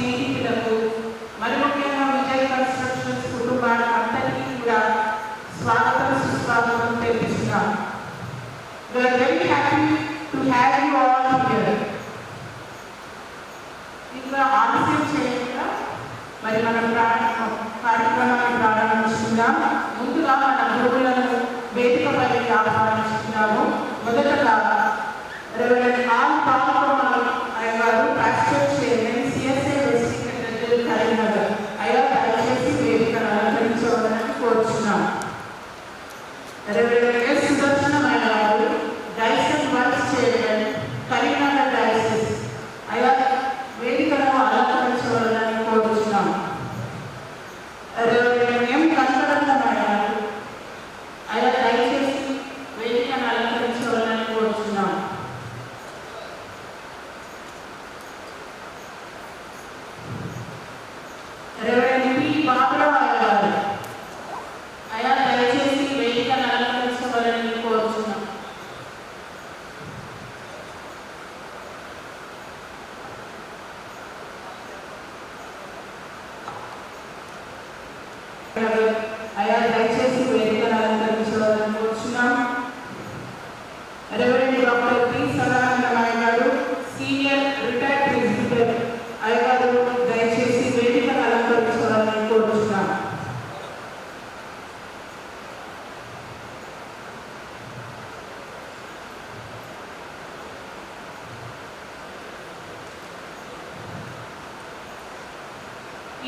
స్నేహితులకు, మరి ముఖ్యంగా విజయ్ కన్స్ట్రక్షన్స్ కుటుంబానికి అందరికీ కూడా స్వాగతం సుస్వాగతం తెలుపుతున్నాం. We are very happy to have you all here. ఇంకా ఆలస్యం చేయకుండా మరి మనం కార్యక్రమాన్ని ప్రారంభిస్తున్నాం. ముందుగా మన గురువులను వేదికపై ఆహ్వానిస్తున్నాము. మొదటగా రెవరెండ్ ఆల్ పాల్గొన్నారు అయ్యగారు, pastor chairman, CSI district secretary Karimnagar. అయ్యా దయచేసి వేదికను అలంకరించవాలని కోరుచున్నాం. రెవరెండ్ ఎస్ సుదర్శనం అయ్యగారు, diocese vice chairman, Karimnagar diocese. అయ్యా వేదికను అలంకరించవాలని కోరుచున్నాం. రెవరెండ్ ఎం కనకరత్నం అయ్యగారు, అయ్యా దయచేసి వేదికను అలంకరించవాలని కోరుచున్నాం. రెవరెండ్ పి బాబురావు అయ్యగారు, అయ్యా దయచేసి వేదికను అలంకరించవాలని కోరుచున్నాం. అయ్యా దయచేసి వేదికను అలంకరించవాలని కోరుచున్నాం. రెవరెండ్ డాక్టర్ పి సదానందం అయ్యగారు, సీనియర్ రిటైర్డ్ ప్రిన్సిపల్. అయ్యగారు దయచేసి వేదికను అలంకరించవాలని కోరుచున్నాం.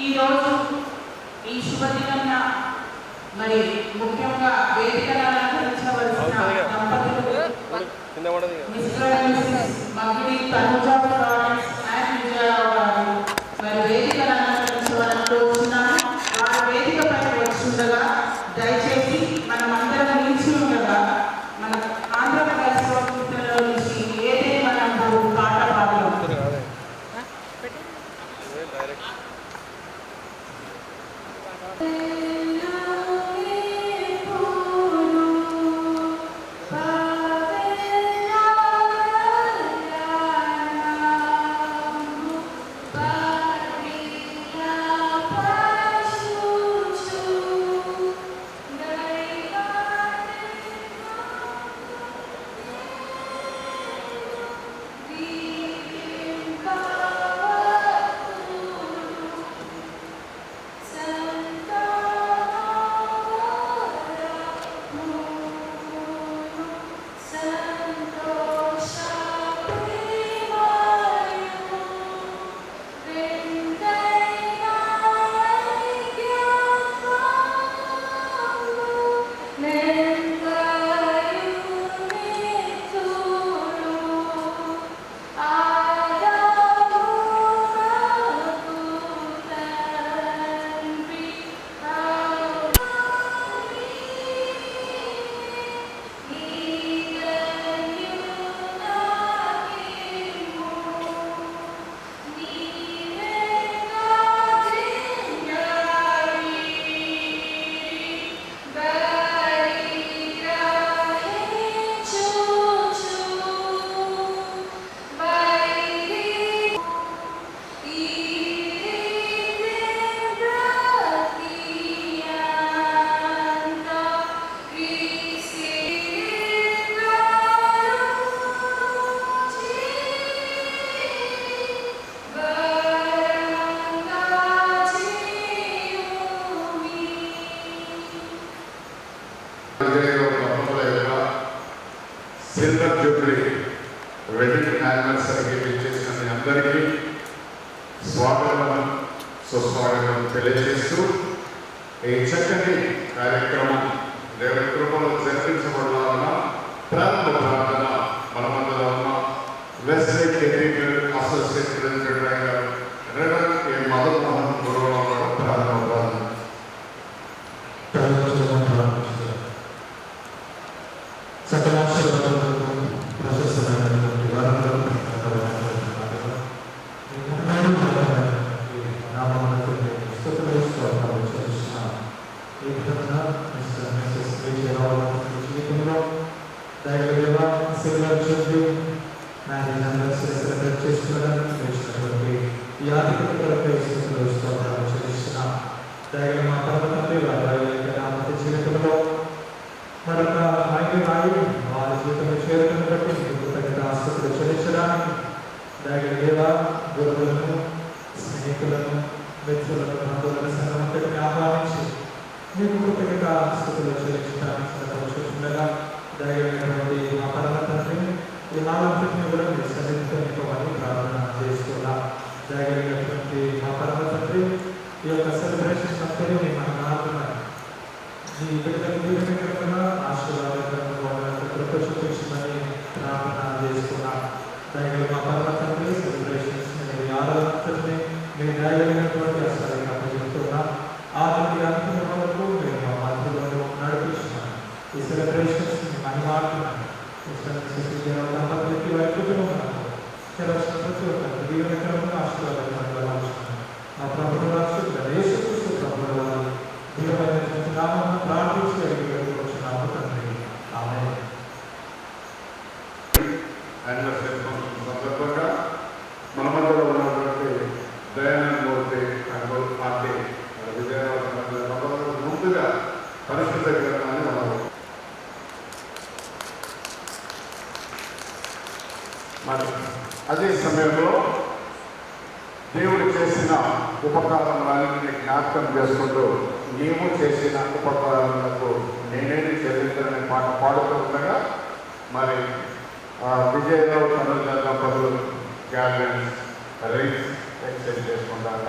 ఈరోజు ఈ శుభదినాన మరి ముఖ్యంగా వేదికను అలంకరించవలసిన దంపతులు Mr and Mrs Magidi Tanuja France and Vijayarao garu మరి వేదికను అలంకరించవాలని కోరుచున్నాను. వారి వేదికపై వస్తుండగా దయచేసి మనం అందరం నిలిచి ఉండగా మన ఆంధ్రప్రదేశ్ ప్రభుత్వంలో నుంచి ఏదైనా మనం పాట పాడడం. సిల్వర్ జూబ్లీ వెడ్డింగ్ యానివర్సరీకి విచ్చేసిన మీ అందరికీ స్వాగతం సుస్వాగతం తెలియజేస్తూ ఈ చక్కటి కార్యక్రమం దేవుని కృపలో జరిపించబడాలన్న ప్రారంభ ప్రార్థన మనమందరం ఉన్న వెస్లీ కెథీడ్రల్ అసోసియేట్ ప్రెసిడెంట్ గారు రెవరెండ్ ఏ మదన్ మోహన్ గురువుల ప్రారంభ ప్రార్థన. Silver Jubilee marriage anniversary celebrate చేసుకోవడానికి వచ్చినటువంటి ఈ ఆర్థిక స్నేహితులను మిత్రులను బంధువులను సంగమంతటిని ఆహ్వానించి మీకు కృతజ్ఞత స్థుతులు చెల్లించడానికి సంతోషిస్తుండగా దయగలిగినటువంటి మా పరమ తండ్రి ఈ నాలుగుని కూడా మీరు సన్నిధితో నింపమని ప్రార్థన చేస్తున్నాం. దయగలిగినటువంటి మా పరమ తండ్రి ఈ యొక్క సెలబ్రేషన్ అంతని మన నాలుగున్నాయి ఈ బిడ్డలకు దీర్ఘంగా ఆశీర్వాదకరంగా కృప చూపించమని ప్రార్థన చేస్తున్నాం. దయగలిగిన మా పరమ తండ్రి సెలబ్రేషన్స్ మీ ఆరాధనని మీ దయగలిగినటువంటి అసలు అప్పచెప్తున్నాం. ఆది అంతిమ వరకు మీరు మా మధ్యలో నడిపిస్తున్నాం. ఈ సెలబ్రేషన్స్ మహిమాడుతున్నాం. దంపతులకి వారి కుటుంబం ప్రతి ఒక్కరు దీవెనకరంగా ఆశీర్వాదకరంగా మా ప్రభుత్వ రాష్ట్ర యేసుక్రీస్తు ప్రభువుల వారి దీవెనైనటువంటి నామమున ప్రార్థించి వేడుకొనుచున్నాము తండ్రి. ఆమేన్. యానివర్సరీ ఫంక్షన్ సందర్భంగా మన మధ్యలో ఉన్నటువంటి దయానంద మూర్తి అండ్ పార్టీ విజయవాడ ముందుగా పరిశుద్ధ గ్రంథాన్ని మనం మరి అదే సమయంలో దేవుడు చేసిన ఉపకారాలన్నింటినీ జ్ఞాపకం చేసుకుంటూ నీవు చేసిన ఉపకారాలకు నేనేది చెల్లించాలనే పాట పాడుతూ ఉండగా మరి విజయరావు తనుజ దంపతులు గ్యాలరీ రింగ్స్ ఎక్స్చేంజ్ చేసుకుంటారు.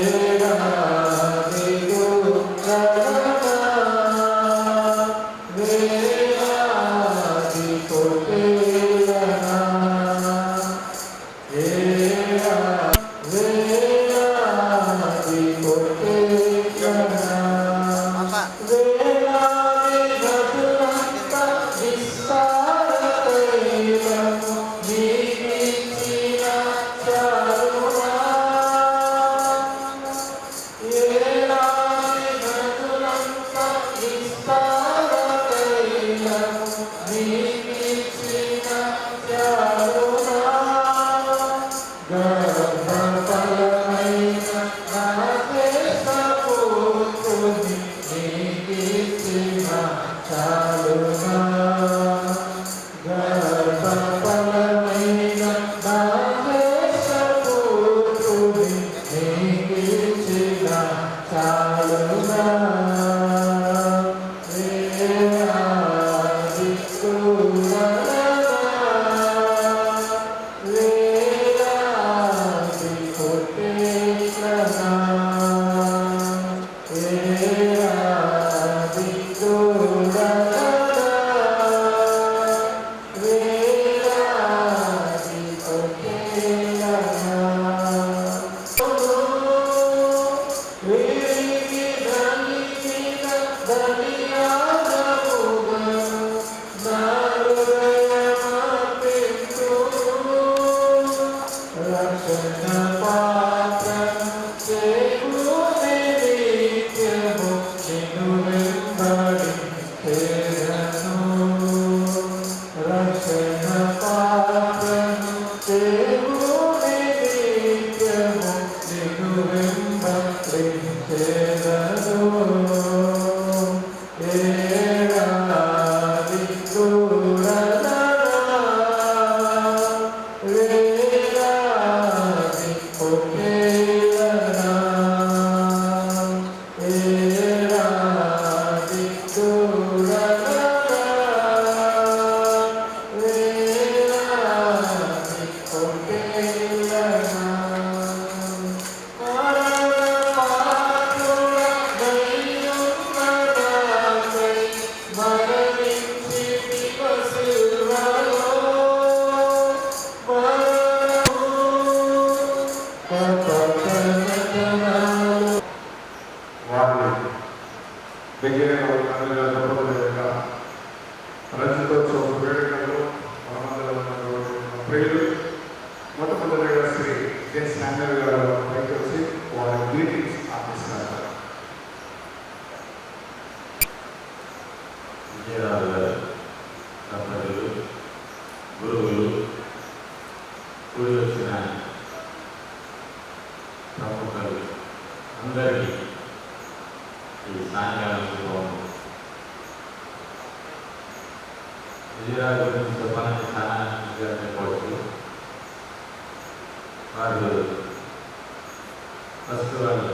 ఫస్ట్ వాళ్ళు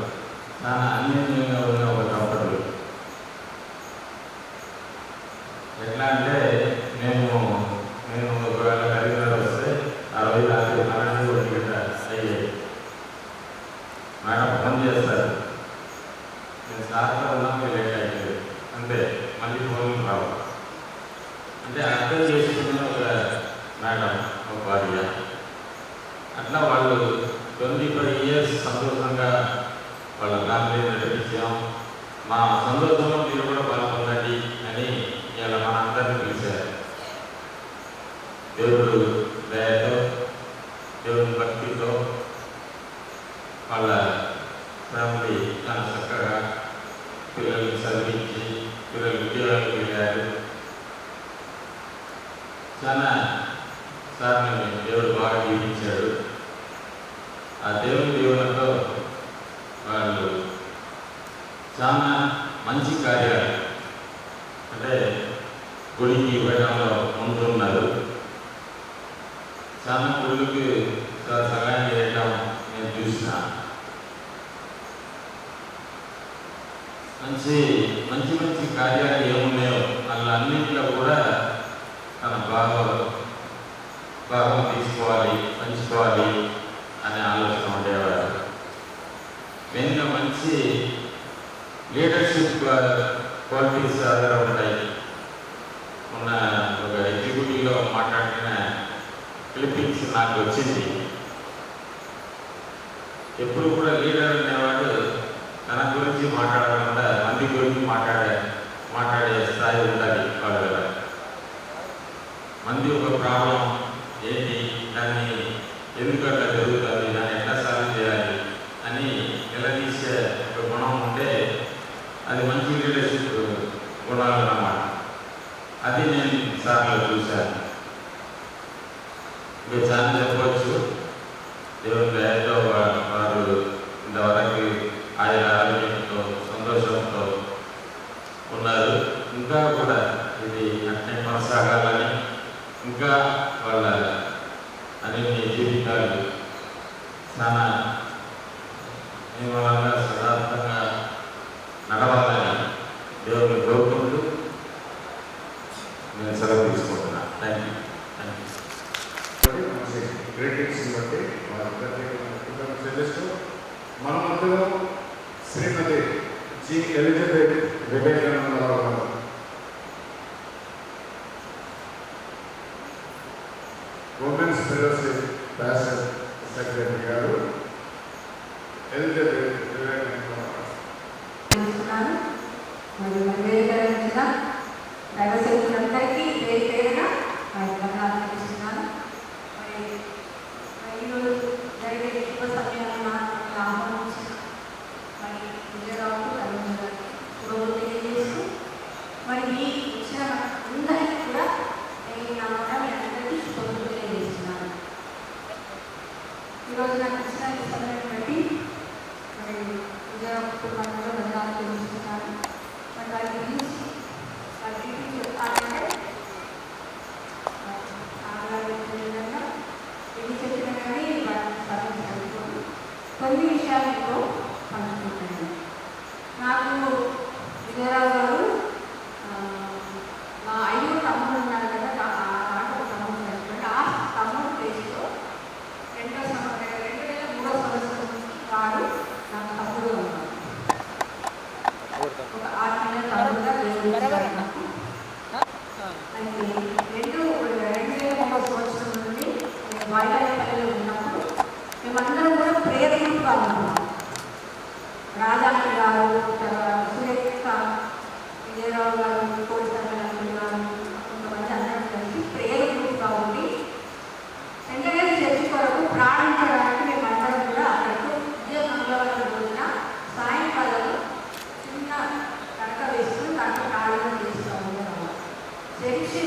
చాలా అన్యోన్యంగా ఉన్న ఒక దంపతులు. ఎట్లా అంటే నేను ఒకవేళ కరీంనగర్ వస్తే 60 రాత్రి 12 1 గంట అయ్యాయి. మేడం ఫోన్ చేస్తారు, నేను సార్తో ఉన్నాను లేట్ అయిపోయింది అంతే, మళ్ళీ ఫోన్ రావు. అంటే అర్థం చేసుకున్న ఒక మేడం, ఒక భార్య. అట్లా వాళ్ళు 25 ఇయర్స్ సంతోషంగా వాళ్ళ ఫ్యామిలీ నడిపించాం. మా సంతోషంలో మీరు కూడా పాల్గొనండి అని ఇలా మన అందరినీ పిలిచారు. దేవుడు దయతో, దేవుని భక్తితో వాళ్ళ ఫ్యామిలీ చాలా చక్కగా పిల్లల్ని చదివించి పిల్లలు ఉద్యోగాలకు వెళ్ళారు. చాలా సార్లు దేవుడు బాగా జీవించాడు. ఆ దేవుని దీవెనతో వాళ్ళు చాలా మంచి కార్యాలు అంటే గుడికి ఇవ్వడంలో ముందున్నారు. చాలా గుళ్ళకి సహాయం చేయడం నేను చూసిన. మంచి మంచి మంచి కార్యాలు ఏమున్నాయో అలా అన్నింటిలో కూడా తన భాగం తీసుకోవాలి, పంచుకోవాలి అనే ఆలోచన ఉండేవారు. మెయిన్గా మంచి లీడర్షిప్ క్వాలిటీస్ దగ్గర ఉంటాయి. ఉన్న ఒక ఎగ్జిక్యూటివ్లో మాట్లాడిన క్లిప్పింగ్స్ నాకు వచ్చింది. ఎప్పుడు కూడా లీడర్ అనేవాడు తన గురించి మాట్లాడకుండా మంది గురించి మాట్లాడే స్థాయి ఉండాలి. వాళ్ళ మంది ఒక ప్రాబ్లం ఏంటి, దాన్ని ఎందుకు అట్లా జరుగుతుంది, దాన్ని ఎట్లా సాల్వ్ చేయాలి అని నిలదీసే ఒక గుణం ఉంటే అది మంచి లీడర్షిప్ గుణాలు అన్నమాట. అది నేను సార్లు చూశాను. ఇంకా చాలా చెప్పవచ్చు. దేవుని దయతో వారు ఇంతవరకు ఆయన ఆరోగ్యంతో సంతోషంతో ఉన్నారు. ఇంకా కూడా ఇది అట్నే కొనసాగాలని, ఇంకా వాళ్ళ అన్ని జీవితాలు చాలా నియమాలంగా సదార్థంగా నడవాలని దేవుని కోరుకుంటూ నేను సెలవు తీసుకుంటున్నాను. Thank you. మంచి గ్రేటింగ్స్ బట్టి వారందరినీ చెల్లిస్తూ మన మధ్యలో శ్రీమతి జి ఎలిజబెత్ వివేకానంద గారు ఉమెన్స్ ఫెలోషిప్ ప్యాషన్ సెక్రటరీ గారు ఎలిజబెత్ వివేకానంద దైవసేవకులందరికీ పేరు పేరున ఆహ్వానిస్తున్నాను. ఈరోజు జరిగే శుభ సమయాన్ని ఆహ్వానించిన విజయరావు శుభములు తెలియజేస్తూ మరి ఈ ఇచ్చిన అందరికీ కూడా నేను నా మాట మీ అందరికీ శుభములు తెలియజేస్తున్నాను. ఈరోజు నాకు ఇచ్చిన ఈ సమయాన్ని బట్టి మరి విజయరావు కుటుంబంలో ధన్యవాదాలు తెలియజేస్తున్నాను. మరి వారి గురించి చెప్పాలంటే ఎన్ని చెప్పినా కానీ వాటిని సరిపోదు. కొన్ని విషయాలలో పంచుకుంటాను. నాకు విజయరావు గారు మా 5 తమ్ముడు ఉన్నారు కదా, నాకు తమ్ముడు చనిపోయింది. ఆ తమ్ముడు ప్లేస్లో 2003 సంవత్సరం నుంచి వాడు నాకు తమ్ముడు ఉన్నారు. ఒక ఆత్మీయ తమ్ముడుగా అయితే 2003 సంవత్సరం నుండి వాయిదాపల్లిలో ఉన్నప్పుడు మేమందరం కూడా ప్రేయర్ గ్రూప్గా ఉన్నాం. రాజాకి గారు, సురేఖ, విజయరావు గారు, కోడిసంగ గారు, కొంతమంది అందరం కలిసి ప్రేయర్ గ్రూప్గా ఉండి వెంటనే చర్చి కొరకు ప్రారంభించడానికి మేమందరం కూడా అక్కడికి విజయ మంగళవారం రోజున సాయంకాలం చిన్న కడక వేసుకుని దాంట్లో ప్రారంభం చేస్తూ ఉంటాము. చర్చి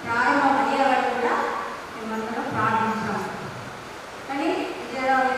ప్రారంభం అయ్యే వరకు కూడా మేమందరం ప్రార్థించాము. కానీ విజయరావు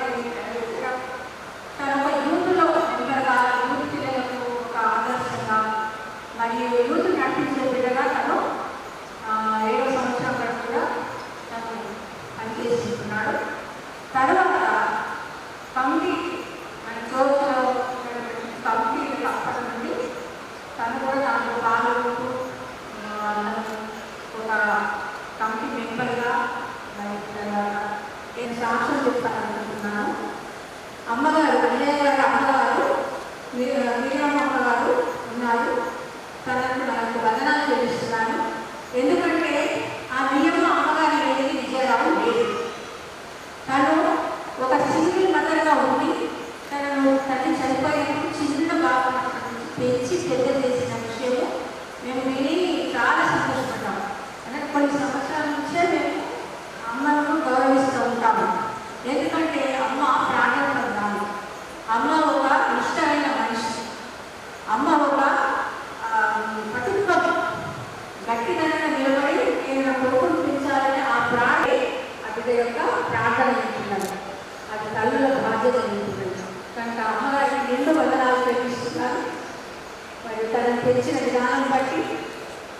పెంచిన విధానం బట్టి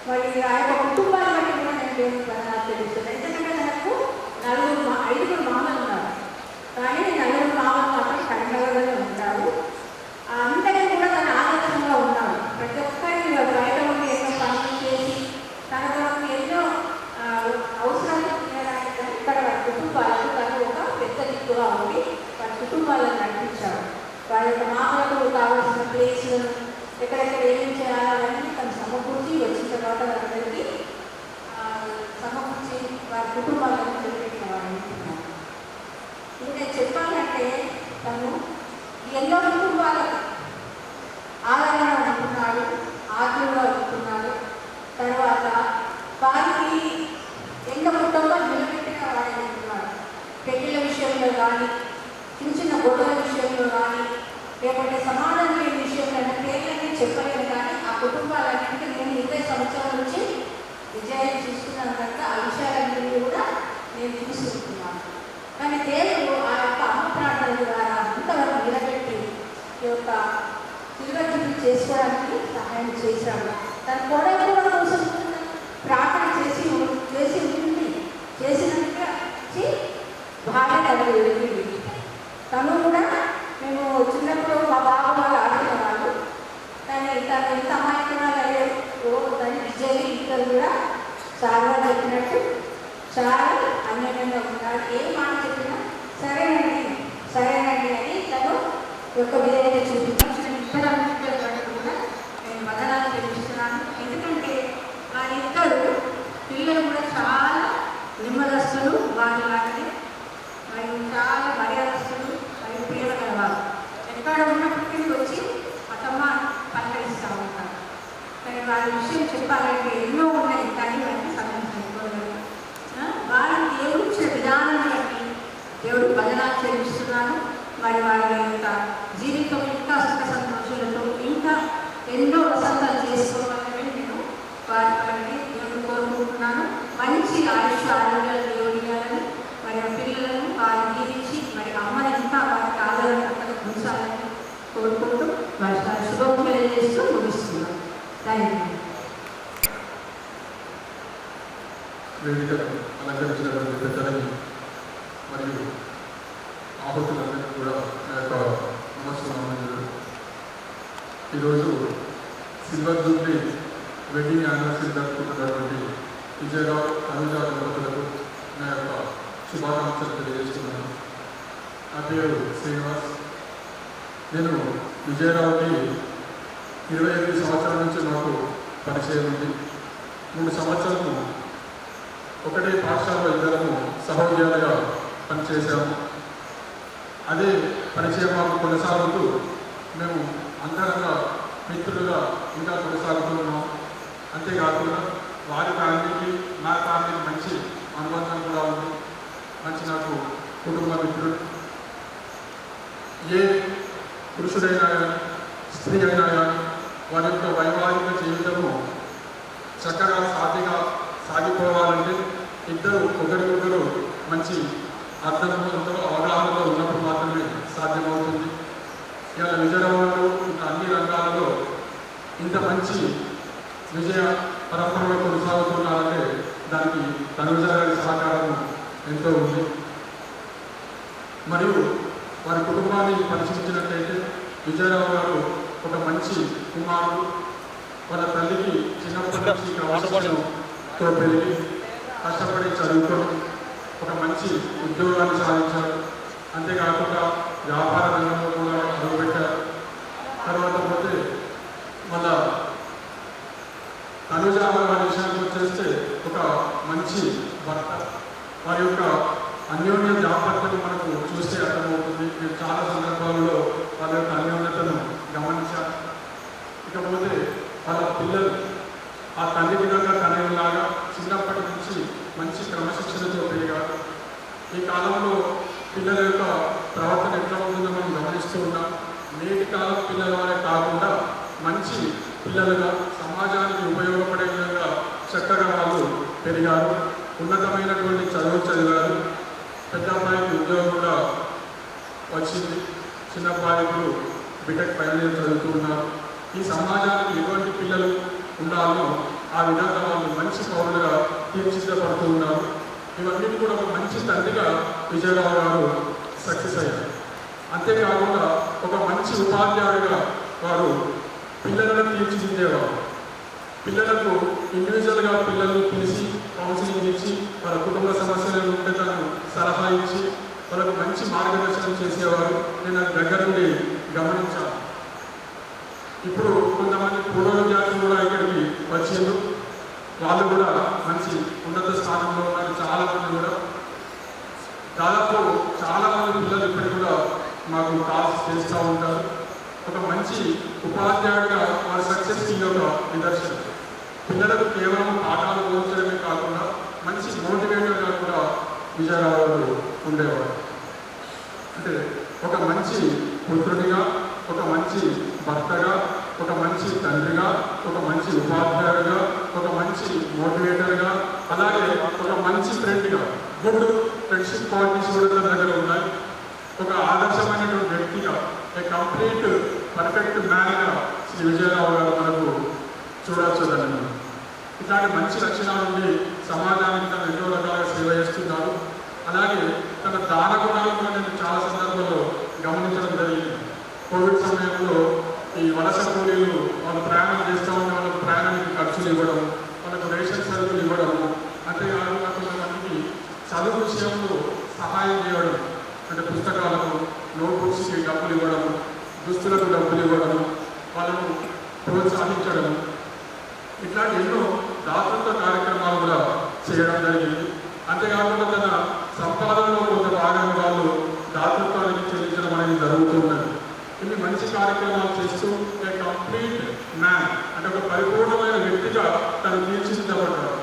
మరి ఆ యొక్క కుటుంబాన్ని బట్టి కూడా నేను దేవుని వందనాలు తెలుస్తున్నాను. ఎందుకంటే నాకు 5 మామలు ఉన్నారు, కానీ 4 మామలు మాత్రం కరీంనగర్లోనే ఉంటారు. అందరికీ కూడా తన ఆదర్శంగా ఉన్నాడు. ప్రతి ఒక్కరిని బయట ఉండి ఎన్నో పనులు చేసి తన కొరకు ఎన్నో అవసరాలు తీరడానికి ఇక్కడ వారి కుటుంబాలకు తను ఒక పెద్ద దిక్కుగా ఉండి వారి కుటుంబాలను నడిపించాడు. వారి యొక్క మామలకు కావాల్సిన ప్లేస్లను ఎక్కడెక్కడ ఏమేమి చేయాలో అవన్నీ తను సమకూర్చి వచ్చిన తర్వాత వారందరికీ సమకూర్చి వారి కుటుంబాలను నిలబెట్టిన వారు. ఇది నేను చెప్పాలంటే తను ఎన్నో కుటుంబాలకు ఆదరణ ఉంటున్నాడు, ఆదరణగా ఉంటున్నాడు. తర్వాత వారికి ఎన్నో కుటుంబాలు నిలబెట్టిన వాడే ఉంటున్నాడు. పెళ్లిళ్ళ విషయంలో కానీ, చిన్న చిన్న గొడవల విషయంలో కానీ, లేకపోతే సమాధానం లేని విషయంలో పేర్లన్నీ చెప్పలేను, కానీ ఆ కుటుంబాలన్నింటినీ నేను 20 సంవత్సరాల నుంచి విజయాలు చూస్తున్నాను కనుక ఆ విషయాలన్నీ కూడా నేను చూసుకుంటున్నాను. కానీ దేవుడు ఆ యొక్క అమ్మ ప్రార్థన ద్వారా అంతవరకు నిలబెట్టి ఈ యొక్క తిరుగతిని చేసుకోవడానికి సహాయం చేశాడు. తన కోడలు కూడా కోసం ప్రార్థన చేసి ఉంటుంది. చేసినట్టుగా భార్య తనకు వెళ్ళింది. తను కూడా మేము చిన్నప్పుడు మా బాబు వాళ్ళు ఆడుకునేవాళ్ళు, కానీ తను ఎంత అమాయకురాలు అయ్యారు. దాని విజయ్ ఇద్దరు కూడా చాలా చెప్పినట్టు చాలా అన్యాయంగా ఉన్నాడు. ఏ మాట చెప్పినా సరేనండి అని తను యొక్క విధేయత చూపించిన ఇద్దరు కూడా నేను వదనాలు తెలుస్తున్నాను. ఎందుకంటే వారిద్దరు పిల్లలు కూడా చాలా నెమ్మదస్తులు, వారి లాంటి మరియు చాలా మర్యాదస్తులు మరియు ప్రేమ గలవారు. ఎక్కడ ఉన్నప్పటికీ వచ్చి అతమ్మ పలకరిస్తూ ఉంటారు. కానీ వారి విషయం చెప్పాలంటే ఎన్నో ఉన్నాయి, కానీ వారికి సమయం సరిపోలేదు. వారికి దేవుడు ఇచ్చిన విధానాన్ని బట్టి దేవుడు వదనాలు చెల్లిస్తున్నాను. మరి వారి యొక్క జీవితం ఇంకా సుఖ సంతోషాలతో ఇంకా ఎన్నో వసంతాలు చేసుకోవాలని నేను వారి దేవుడు కోరుకుంటున్నాను. మంచి ఆయుష్ ఆరోగ్యాలు దేవుడు ఇవ్వాలని, మరి ఆ పిల్లలను వారిని దీవించి మరి అమ్మని ఇంకా వారికి ఆదరణ ఉంచాలని కోరుకుంటూ వారి శుభం తెలియజేస్తూ ముగిస్తున్నాను. Thank you. వేదికను అలంకరించినటువంటి పెద్దలని మరియు ఆహుతులందరికీ కూడా నా యొక్క నమస్కారం. ఈరోజు సిల్వర్ జూబ్లీ వెడ్డింగ్ యానివర్సరీ జరుపుకుంటున్నటువంటి విజయరావు అనుజా దంపతులకు నా యొక్క శుభాకాంక్షలు తెలియజేస్తున్నాను. నా పేరు శ్రీనివాస్. నేను విజయరావుకి 28 సంవత్సరాల నుంచి మాకు పరిచయం ఉంది. 3 సంవత్సరాలు ఒకటే పాఠశాలలో ఇద్దరము సహోద్యోగులుగా పనిచేశాము. అదే పరిచయం మాకు కొనసాగుతూ మేము అందరంగా మిత్రులుగా ఇంకా కొనసాగుతున్నాం. అంతేకాకుండా వారి ఫ్యామిలీకి నా ఫ్యామిలీకి మంచి అనుబంధం కూడా ఉంది. మంచి నాకు కుటుంబ మిత్రుడు. ఏ పురుషుడైనా కానీ స్త్రీ అయినా కానీ వారి యొక్క వైవాహిక జీవితము చక్కగా సాగిపోవాలంటే ఇద్దరు ఒకరికొకరు మంచి అర్థంతో అవగాహనలో ఉన్నప్పుడు మాత్రమే సాధ్యమవుతుంది. ఇవాళ విజయరావు ఇంకా అన్ని రంగాలలో ఇంత మంచి విజయ పరంపరలో కొనసాగుతున్నారంటే దానికి తనుజ గారి సహకారం ఎంతో ఉంది. మరియు వారి కుటుంబాన్ని పరిశీలించినట్లయితే విజయరావు గారు ఒక మంచి కుమారుడు. వాళ్ళ తల్లికి చిన్నప్పటి నుంచి క్రమశిక్షణతో పెరిగి కష్టపడి చదువుకొని ఒక మంచి ఉద్యోగాన్ని సాధించారు. అంతేకాకుండా వ్యాపార రంగంలో కూడా అడుగుపెట్టారు. తర్వాత పోతే మన తనుజ వారి విషయానికి వచ్చేస్తే ఒక మంచి భర్త. వారి యొక్క అన్యోన్య దాంపత్యం మనకు చూస్తే అర్థమవుతుంది. నేను చాలా సందర్భాల్లో వాళ్ళ యొక్క అన్యోన్యతను గమనించాను. ఇకపోతే వాళ్ళ పిల్లలు ఆ తల్లి విధంగా తనలాగా చిన్నప్పటి నుంచి మంచి క్రమశిక్షణతో పెరిగారు. ఈ కాలంలో పిల్లల యొక్క ప్రవర్తన ఎట్లా ఉంటుందో మనం గమనిస్తూ ఉన్నాం. నేటి కాలం పిల్లల వల్ల కాకుండా మంచి పిల్లలుగా సమాజానికి ఉపయోగపడే విధంగా చక్కగా వాళ్ళు పెరిగారు. ఉన్నతమైనటువంటి చదివారు. పెద్ద అబ్బాయికి ఉద్యోగం కూడా వచ్చింది. చిన్న అబ్బాయిలు బిటెక్ ఫైనల్ ఇయర్ చదువుతూ ఉన్నారు. ఈ సమాజానికి ఎటువంటి పిల్లలు ఉండాలో ఆ విధంగా వాళ్ళు మంచి పౌరులుగా తీర్చిదిద్దపడుతూ ఉన్నారు. ఇవన్నీ కూడా ఒక మంచి తండ్రిగా విజయరావు గారు సక్సెస్ అయ్యారు. అంతేకాకుండా ఒక మంచి ఉపాధ్యాయుడిగా వారు పిల్లలను తీర్చిదిద్దేవారు. పిల్లలకు ఇండివిజువల్గా పిల్లలను పిలిచి కౌన్సిలింగ్ ఇచ్చి వాళ్ళ కుటుంబ సమస్యలను ఉంటే తను సలహా ఇచ్చి వాళ్ళకు మంచి మార్గదర్శనం చేసేవారు. నేను అది దగ్గర నుండి గమనించాను. ఇప్పుడు కొంతమంది పూర్వ విద్యార్థులు కూడా ఇక్కడికి వచ్చేందుకు వాళ్ళు కూడా మంచి ఉన్నత స్థానంలో ఉన్నారు. చాలామంది కూడా దాదాపు చాలామంది పిల్లలు ఇప్పటికి కూడా మాకు కాల్స్ చేస్తూ ఉంటారు. ఒక మంచి ఉపాధ్యాయుడిగా వారి సక్సెస్కి ఒక నిదర్శనం. పిల్లలకు కేవలం పాఠాలు బోధించడమే కాకుండా మంచి మోటివేటర్గా కూడా విజయరావు గారు ఉండేవారు. అంటే ఒక మంచి పుత్రుడిగా, ఒక మంచి భర్తగా, ఒక మంచి తండ్రిగా, ఒక మంచి ఉపాధ్యాయుడిగా, ఒక మంచి మోటివేటర్గా, అలాగే ఒక మంచి ఫ్రెండ్గా, గుడ్ ఫ్రెండ్షిప్ క్వాలిటీస్ కూడా దగ్గర ఉన్నాయి. ఒక ఆదర్శమైనటువంటి వ్యక్తిగా, ఏ కంప్లీట్ పర్ఫెక్ట్ మ్యాన్గా శ్రీ విజయరావు గారు మనకు చూడవచ్చుదండి. ఇట్లాంటి మంచి లక్షణాలు ఉండి సమాజానికి తను ఎన్నో రకాలుగా సేవ చేస్తున్నారు. అలాగే తన దాన గుణాలు కూడా నేను చాలా సందర్భాల్లో గమనించడం జరిగింది. కోవిడ్ సమయంలో ఈ వలస కూలీలు వాళ్ళు ప్రయాణం చేస్తూ ఉంటే వాళ్ళకు ప్రయాణానికి ఖర్చులు ఇవ్వడం, వాళ్ళకు రేషన్ సరుకులు ఇవ్వడం, అంతేకాకుండా కొంతమందికి చదువు విషయంలో సహాయం చేయడం, అంటే పుస్తకాలకు నోట్బుక్స్కి డబ్బులు ఇవ్వడం, దుస్తులకు డబ్బులు ఇవ్వడం, వాళ్ళను ప్రోత్సహించడం, ఇట్లాంటి ఎన్నో దాతృత్వ కార్యక్రమాలు కూడా చేయడం జరిగింది. అంతేకాకుండా తన సంపాదనలో కొంత భాగం వాళ్ళు దాతృత్వానికి చెల్లించడం అనేది జరుగుతున్నది. ఇన్ని మంచి కార్యక్రమాలు చేస్తూ ఏ కంప్లీట్ మ్యాన్ అంటే ఒక పరిపూర్ణమైన వ్యక్తిగా తను తీర్చిదిద్దబడ్డారు.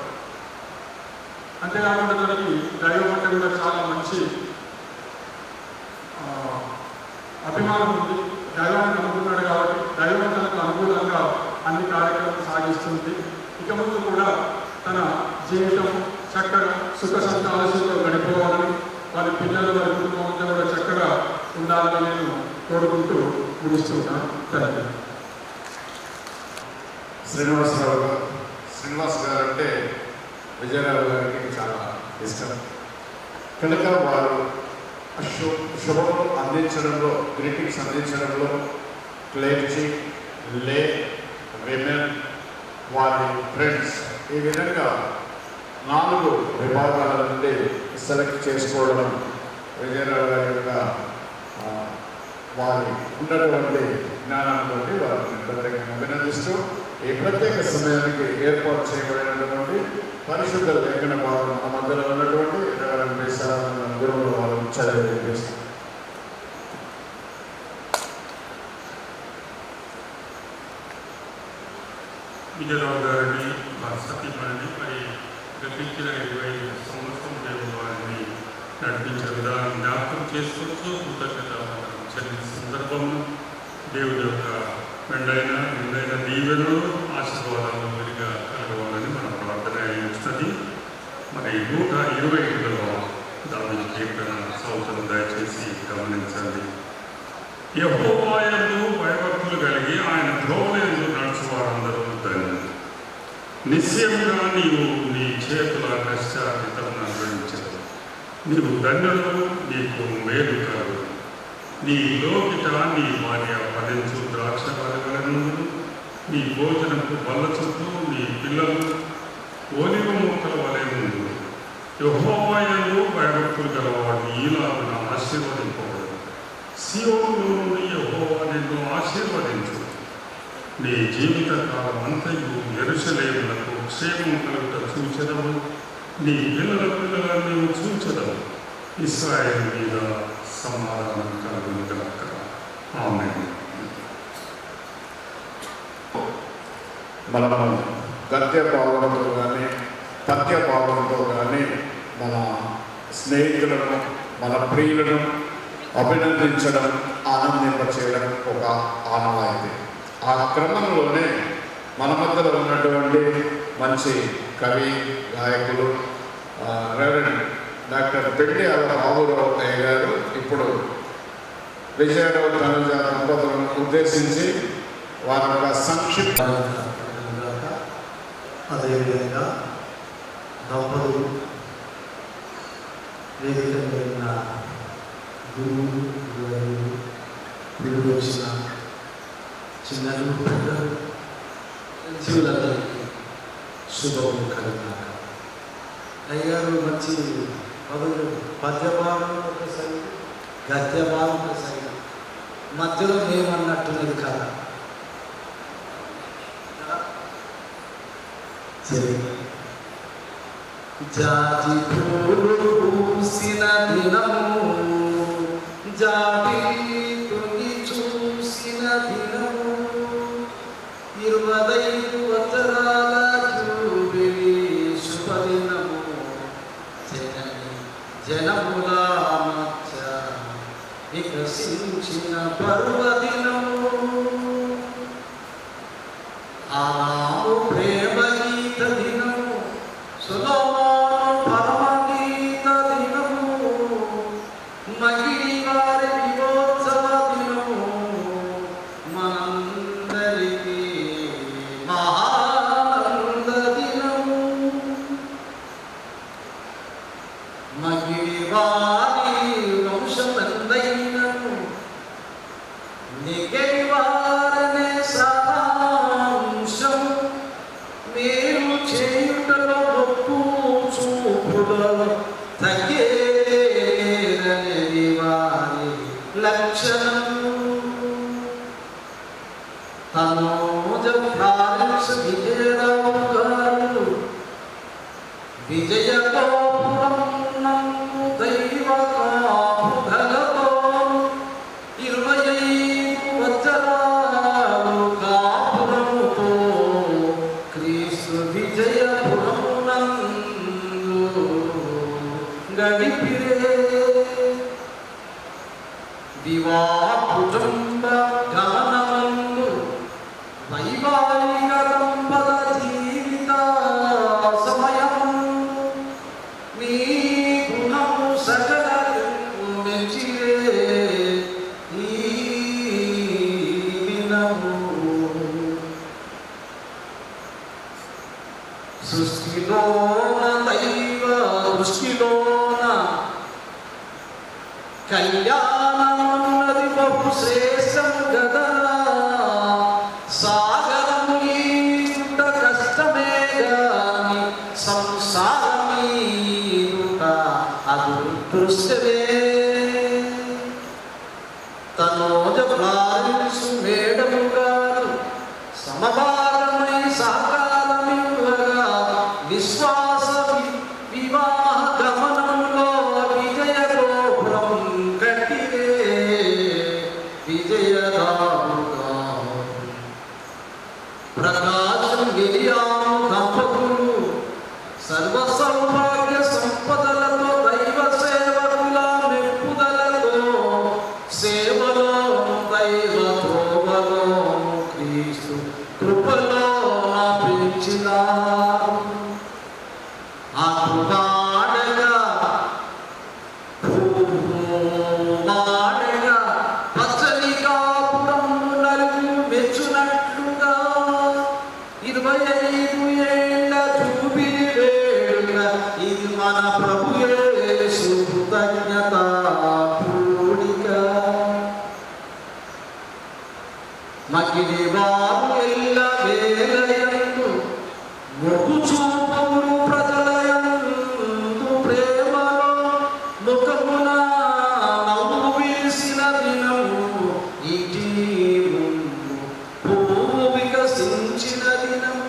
అంతేకాకుండా తనకి దైవం అంటే కూడా చాలా మంచి అభిమానం ఉంది. దైవాన్ని నమ్ముకున్నాడు కాబట్టి దైవం తనకు అనుకూలంగా అన్ని కార్యక్రమాలు సాగిస్తుంది. ఇక ముందు కూడా తన జీవితం చక్కగా సుఖ సంతోషంతో గడిపోవాలని, వారి పిల్లలు వారి కుటుంబంతో కూడా చక్కగా ఉండాలని నేను కోరుకుంటూ ముగిస్తున్నాను. థాంక్యూ. శ్రీనివాస్ గారు అంటే విజయరావు గారికి చాలా ఇష్టం కనుక వారు శుభము అందించడంలో, గ్రీటింగ్స్ అందించడంలో క్లెర్జీ, లే, విమెన్, వారి ఫ్రెండ్స్ ఈ విధంగా 4 విభాగాల నుండి సెలెక్ట్ చేసుకోవడం విజయరావు గారి యొక్క వారి ఉన్నటువంటి జ్ఞానాన్ని బట్టి వారిని ప్రత్యేకంగా అభినందిస్తూ ఈ ప్రత్యేక సమయానికి ఏర్పాటు చేయబడినటువంటి పరిశుద్ధ లేఖన భాగం మన మధ్యలో ఉన్నటువంటి గురువుల వారు చదివేస్తారు. విజయరావు గారిని వారి సతీమణిని మరి గతించిన 25 సంవత్సరం వారిని నడిపించే విధానం జ్ఞాపకం చేసుకుంటూ కృతజ్ఞత చెల్లించిన సందర్భంలో దేవుడి యొక్క నిండైన దీవెనలు, ఆశీర్వాదాలు విరిగా కలగాలని మన ప్రార్థన అయ్యింది. మరి 121వ దావీదు కీర్తన సంవత్సరం దయచేసి గమనించండి. యెహోవా యందు భయభక్తులు కలిగి ఆయన త్రోవయందు నడుచువారందరూ ధన్యులు. నిశ్చయంగా నీవు నీ చేతుల కష్టార్జితం అనుభవించదు. నీవు ధన్యుడు, నీకు మేలు కలుగు. నీ లోకిట నీ భార్య ఫలించు ద్రాక్ష వలెను, నీ భోజనపు బల్ల చుట్టూ నీ పిల్లలు ఓలివ మొక్కల వలె నుండు. యెహోవా యందు భయభక్తులు గలవాడు ఈలాగున ఆశీర్వదింపబడు. సీయోనులో నుండి యెహోవా నిన్ను ఆశీర్వదించు. నీ జీవిత కాలం అంతయు యెరూషలేమునకు క్షేమం కలుగుట చూచెదవు. నీ పిల్లల పిల్లలను నీవు చూచెదవు. ఇశ్రాయేలు మీద సమాధానం కలుగును గాక. ఆమేన్. మనము గద్య భావంతో కానీ పద్య భావంతో కానీ మన స్నేహితులను, మన ప్రియులను అభినందించడం, ఆనందింపచేయడం ఒక ఆనవాయితీ. ఆ క్రమంలోనే మన మధ్యలో ఉన్నటువంటి మంచి కవి, గాయకులు రెవరెండ్ డాక్టర్ పెండ్యాల బాబురావు అయ్య గారు ఇప్పుడు విజయరావు తనుజ దంపతులను ఉద్దేశించి వారి యొక్క సంక్షిప్త అదేవిధంగా దంపతులు వేదికైన గురువు వచ్చిన చిన్నలు పెద్దలు జీవులందరికీ శుభము కలిగినాక అయ్యారు మంచి మొదలు పద్యభావం ఒక సైడ్ గద్యభావం ఒక సైడ్ మధ్యలో ఏమన్నట్టున్నది కదా జాతి పూలు పూసిన దినము జాతి తొంగి చూసిన దినము 25 వత్సరాల జూబిలీ శుభదినము జనముల మధ్య వికసించిన పర్వదినము ఆనాడు ప్రేమ గీత దినము సొలొమోను పరమగీత దినము మగిడి వారి విమోచన దినము మనందరికీ మహానంద దినము మగిడి వారి వంశమందైనను నిగడి వారనే సారాంశం మీరు చేయుటలో గొప్ప చూపులలో తగ్గేరని వారి లక్షణము తనోజ ఫ్లారెన్స్ విజయరావు గారు విజయ గోపురం నందు దైవ కాపుదలతో 25 వత్సరాలు కాపురముతో క్రీస్తు విజయపురమునందు గడిపిరే వివాహ కుటుంబ గమనమందు వైవాహిక దంపత జీవిత సమయము మీ గుణము సకల మెచ్చిరే ఈ దినము సృష్టిలోన దైవ దృష్టిలోన కళ్యాణమున్నది బహు శ్రేష్టము గదా సాగరము ఈట కష్టమే గాని సంసారమీట అదృష్టమే తనోజ ఫ్లారెన్స్ మేడము గారు సమభాగమై సాకాలమివ్వగా విశ్వాస వివాహ గమనంలో విజయ గోపురం కట్టిరే విజయదాముగా ప్రకాశం గిరియాము దంపతులు సర్వ సౌభాగ్య సంపదలతో దైవ సేవకుల మెప్పుదలతో సేవలో దైవ త్రోవలో క్రీస్తు కృపలో పెంచినారు ఆ కృపాడగా మాడగా పచ్చని కాపురం నలుగు మెచ్చునట్లుగా 25 ఏళ్ళ జూబిలీ వేడుక ఇది మన ప్రభు యేసు కృతజ్ఞత పూడిక మగిలి వారు ఎల్ల వేలయందు మొగ్గు చూపులు ప్రజలయందు ప్రేమలో ముఖమున నవ్వు వీసిన దినము ఇటీ పువ్వు వికసించిన దినము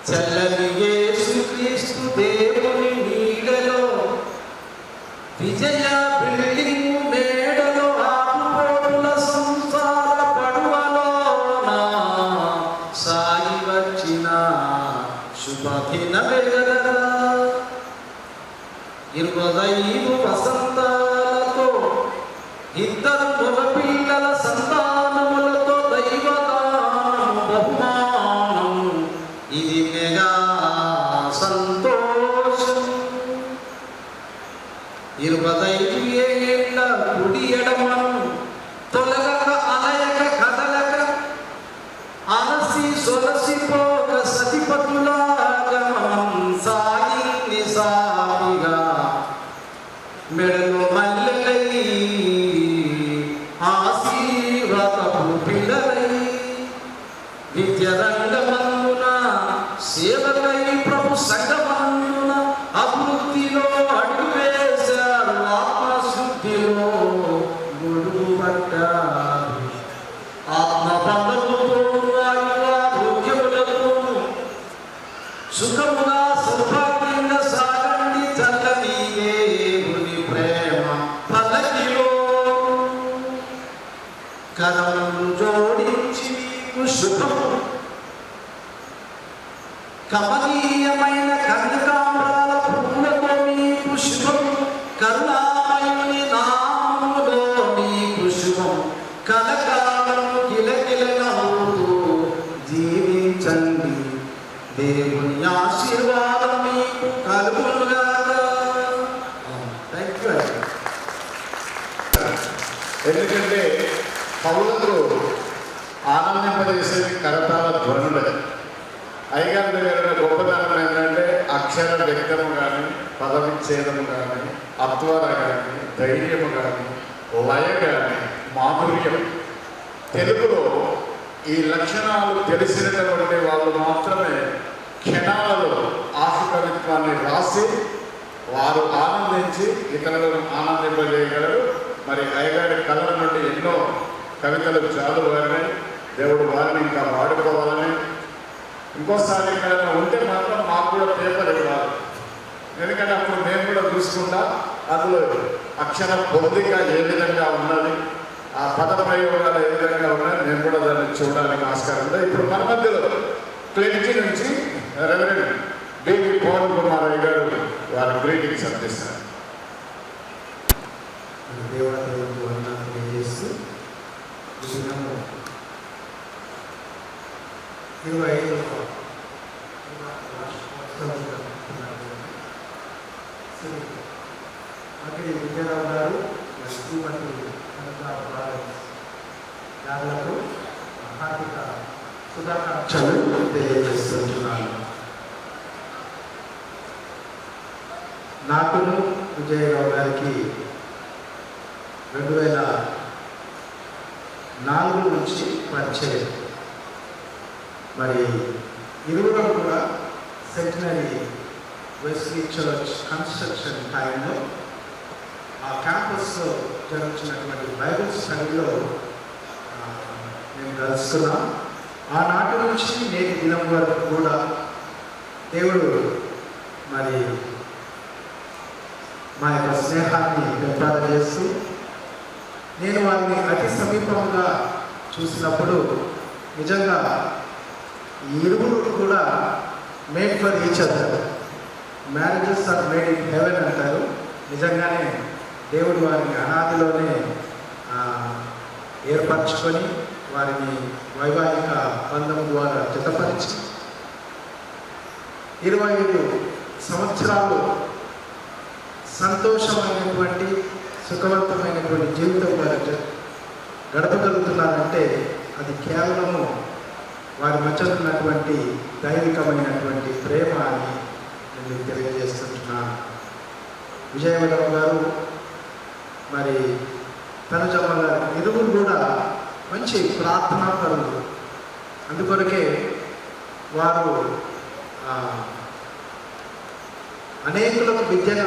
చల్లని యేసుక్రీస్తు దేవుని నీడలో విజయ బిల్డింగ్ మేడలో ఆపుకోటుల సంసార పడువలోన సాగి వచ్చిన శుభదినమే గదా 25 వసంతాలతో 2 మగపిల్లల సంతానములతో దైవదానము బహుమానం ఇది మెగా సంతోషం 25 ఏళ్ళ కుడి ఎడమను తొలగక అలయక కరములు జోడించి నీకు శుభం, కమనీయమైన కనకాంబరాల పువ్వులతో నీకు శుభం, కరుణామయుని నామములో నీకు శుభం, కలకాలము కిలకిల నవ్వుతూ జీవించండి, దేవుని ఆశీర్వాదం మీకు కలుగునుగాక. Thank you. ఎందుకంటే పౌలకు ఆనందింపజేసేది కరతాల ధ్వనులే. అయ్యగారి దగ్గర గొప్పతనం ఏంటంటే అక్షర వ్యక్తము కానీ, పదవిచ్ఛేదము కానీ, అత్వర కానీ, ధైర్యము కానీ, లయ కానీ, మాధుర్యం. తెలుగులో ఈ లక్షణాలు తెలిసినటువంటి వాళ్ళు మాత్రమే క్షణాలలో ఆశు కవిత్వాన్ని రాసి వారు ఆనందించి ఇతరులను ఆనందింపజేయగలరు. మరి అయ్యగారి కళల నుండి ఎన్నో కవితలు చాలువారని, దేవుడు వారిని ఇంకా వాడుకోవాలని, ఇంకోసారి ఎక్కడైనా ఉంటే మాత్రం మాకు కూడా పేపర్ ఇవ్వాలి. ఎందుకంటే అప్పుడు మేము కూడా చూసుకుంటా అందులో అక్షర పొందిక ఏ విధంగా ఉన్నది, ఆ పద ప్రయోగాలు ఏ విధంగా ఉన్నాయి, మేము కూడా దాన్ని చూడడానికి ఆస్కారం ఉంది. ఇప్పుడు మన మధ్యలో క్లినిక్ నుంచి రెవరెండ్ బీబీ పవన్ కుమార్ అయ్య గారు వారి గ్రీటింగ్స్ అందిస్తారు. దేవాలయానికి వందనాలు తెలియజేస్తూ ఈ దినము 25వ శ్రీ విజయరావు గారు శ్రీమతి గారులకు హార్దిక శుభాకాంక్షలు తెలియజేస్తున్నాను. నాకును విజయరావు గారికి 2004 నుంచి పరిచయం. మరి ఇరువురం కూడా సెంటనరీ వెస్లీ చర్చ్ కన్స్ట్రక్షన్ టైంలో ఆ క్యాంపస్లో జరుగుతున్నటువంటి బైబిల్ స్టడీలో మేము కలుసుకున్నాం. ఆనాటి నుంచి నేటి దినం వరకు కూడా దేవుడు మరి మా యొక్క స్నేహాన్ని పెంపొందిస్తూ నేను వారిని అతి సమీపంగా చూసినప్పుడు నిజంగా ఈ ఇరువురు కూడా made for each other, marriages are made in heaven అంటారు. నిజంగానే దేవుడు వారిని అనాదిలోనే ఏర్పరచుకొని వారిని వైవాహిక బంధం ద్వారా జతపరిచి 25 సంవత్సరాలు సంతోషమైనటువంటి సుఖవంతమైనటువంటి జీవితం వారు గడపగలుగుతున్నారంటే అది కేవలము వారి మధ్య ఉన్నటువంటి దైవికమైనటువంటి ప్రేమ అని నేను తెలియజేస్తుంటున్నాను. విజయవరం గారు మరి తనుజమ్మ గారు ఇరువురు కూడా మంచి ప్రార్థనా పరులు. అందుకొరకే వారు అనేకులకు విద్యను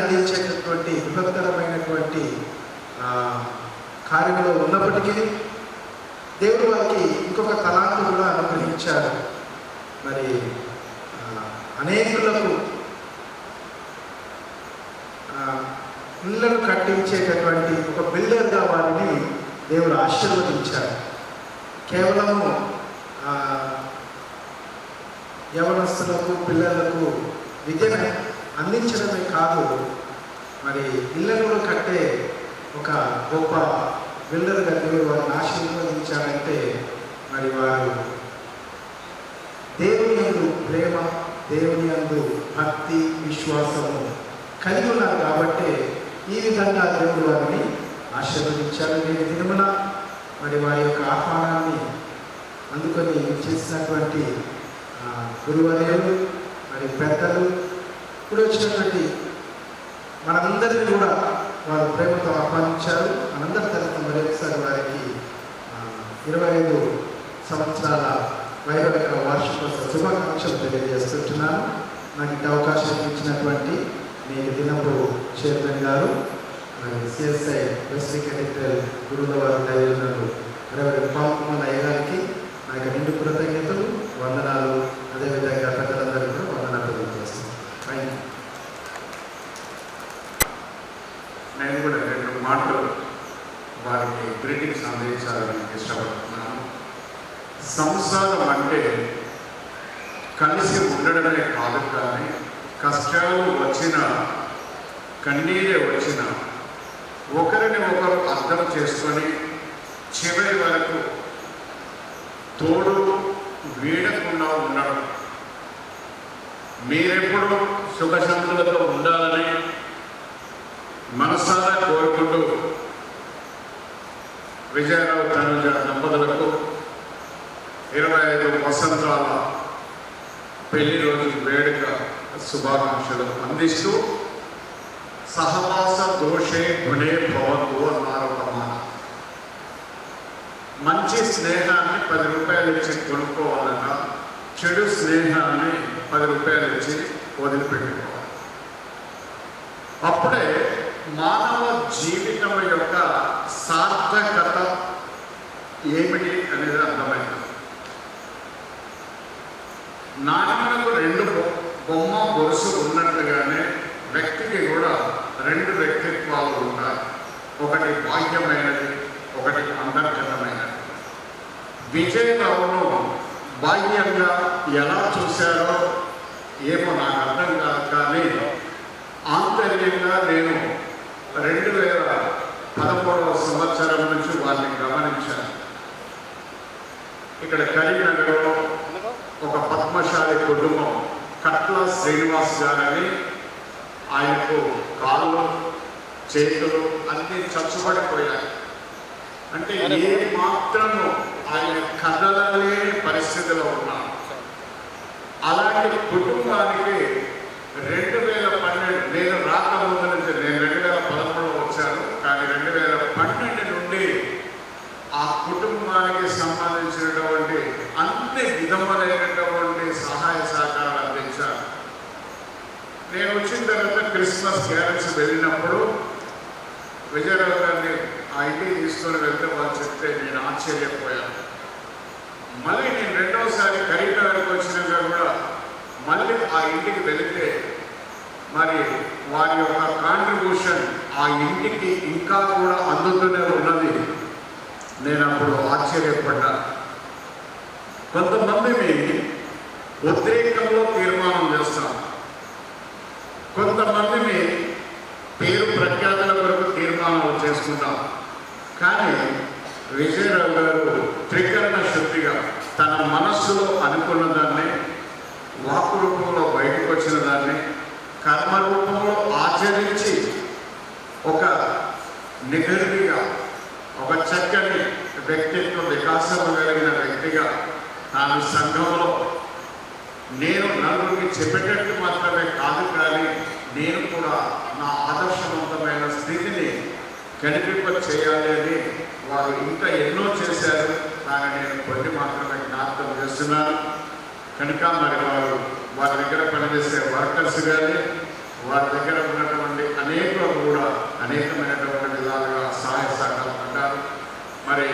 అందించేటటువంటి బృహత్తరమైనటువంటి కార్యంలో ఉన్నప్పటికీ దేవుడు వారికి ఇంకొక తలాంతు కూడా అనుగ్రహించారు. మరి అనేకులకు ఇళ్లను కట్టించేటటువంటి ఒక బిల్డర్గా వారిని దేవుడు ఆశీర్వదించారు. కేవలము యవనస్తులకు పిల్లలకు విద్యను అందించడమే కాదు, మరి ఇళ్లను కట్టే ఒక గొప్ప బిల్డర్గా దేవుడు వారిని ఆశీర్వదించారంటే మరి వారు దేవుని యందు ప్రేమ, దేవుని యందు భక్తి, విశ్వాసము కలిగి ఉన్నారు కాబట్టి ఈ విధంగా దేవుడు వారిని ఆశీర్వదించారు. నేను దినమున మరి వారి యొక్క ఆహ్వానాన్ని అందుకొని చేసినటువంటి గురువర్యులు మరి పెద్దలు ఇప్పుడు వచ్చినటువంటి మనందరినీ కూడా వారు ప్రేమతో ఆహ్వానించారు. మనందరి తరఫున మరొకసారి వారికి 25 సంవత్సరాల వైవాహిక వార్షికోత్సవ శుభాకాంక్షలు తెలియజేస్తుంటున్నాను. నాకు ఇంత అవకాశం ఇచ్చినటువంటి మీ దినపు చైర్మన్ గారు మరి సిఎస్ఐ వెస్లీ కెథీడ్రల్ గురువుల వారి దైవజనులు రెవరెండ్ పవన్ కుమార్ అయ్య గారికి నా యొక్క నిండు కృతజ్ఞతలు, వందనాలు. అదేవిధంగా పెద్దలందరికీ కూడా వందనాలు తెలియజేస్తున్నాను. నేను కూడా 2 మాటలు వారికి గ్రీటింగ్స్ అందించాలని ఇష్టపడుతున్నాను. సంసారం అంటే కలిసి ఉండడమే కాదు, కానీ కష్టాలు వచ్చిన, కన్నీరే వచ్చిన ఒకరిని ఒకరు అర్థం చేసుకొని చివరి వరకు తోడు వీడకుండా ఉండడం. మీరెప్పుడు సుఖశాంతులతో ఉండాలని మనసారా కోరుకుంటూ విజయరావు తనుజ దంపతులకు 25 వసంతాల పెళ్లి రోజు వేడుక శుభాకాంక్షలు అందిస్తూ సహవాస దోషే గుణే భవతు అన్నారు ఒక మాట. మంచి స్నేహాన్ని 10 రూపాయలు ఇచ్చి కొనుక్కోవాలన్నా చెడు స్నేహాన్ని 10 రూపాయలు ఇచ్చి వదిలిపెట్టుకోవాలి. అప్పుడే మానవ జీవితం యొక్క సార్థకత ఏమిటి అనేది అర్థమైంది. నాణ్యతకు 2 బొమ్మ గొలుసు ఉన్నట్లుగానే వ్యక్తికి కూడా 2 వ్యక్తిత్వాలు ఉంటాయి. ఒకటి బాహ్యమైనది, ఒకటి అంతర్గతమైనది. విజయరావును బాహ్యంగా ఎలా చూశారో ఏమో నాకు అర్థం కాదు, కానీ ఆంతర్యంగా నేను 2013వ సంవత్సరం నుంచి వారిని గమనించాను. ఇక్కడ కరీంనగర్లో ఒక పద్మశాలి కుటుంబం కట్ల శ్రీనివాస్ గారని, ఆయనకు కాళ్ళు చేతులు అన్నీ చచ్చుబడిపోయాయి. అంటే ఏ మాత్రము ఆయన కదలలేని పరిస్థితిలో ఉన్నాడు. అలాంటి కుటుంబానికి 2012 నేను రాకముందు నుంచి, నేను 2013లో వచ్చాను, కానీ 2012 నుండి ఆ కుటుంబానికి సంబంధించినటువంటి అన్ని విధములైనటువంటి సహాయ సహకారాలు అందించాను. నేను వచ్చిన తర్వాత క్రిస్మస్ క్యారెన్స్ వెళ్ళినప్పుడు విజయరావు గారిని ఆ ఇంటికి తీసుకొని వెళ్తే వాళ్ళు చెప్తే నేను ఆశ్చర్యపోయాను. మళ్ళీ నేను 2వసారి కరీంనగర్కి వచ్చినాక కూడా మళ్ళీ ఆ ఇంటికి వెళితే మరి వారి యొక్క కాంట్రిబ్యూషన్ ఆ ఇంటికి ఇంకా కూడా అందుతూనే ఉన్నది. నేను అప్పుడు ఆశ్చర్యపడ్డా. కొంతమందిని ఉద్రేకంలో తీర్మానం చేస్తాం, కొంతమందిని పేరు ప్రఖ్యాతుల వరకు తీర్మానాలు చేసుకుంటాం. కానీ విజయరావు గారు త్రికరణ శుద్ధిగా తన మనస్సులో అనుకున్న దాన్ని వాక్కు రూపంలో బయటకు వచ్చిన దాన్ని కర్మ రూపంలో ఆచరించి ఒక నిగర్విగా, ఒక చక్కని వ్యక్తిత్వ వికాసం కలిగిన వ్యక్తిగా తాను సంఘంలో నేను నలుగురికి చెప్పేటట్టు మాత్రమే కాదు, కానీ నేను కూడా నా ఆదర్శవంతమైన స్థితిని కనిపింప చేయాలి అని వారు ఇంకా ఎన్నో చేశారు. కానీ నేను కొన్ని మాత్రమే జ్ఞాపకం చేస్తున్నాను. కనుక మరి వారి దగ్గర పనిచేసే వర్కర్స్ కానీ వారి దగ్గర ఉన్నటువంటి అనేకులు కూడా అనేకమైనటువంటి విధాలుగా సహాయ సహకారం అంటారు. మరి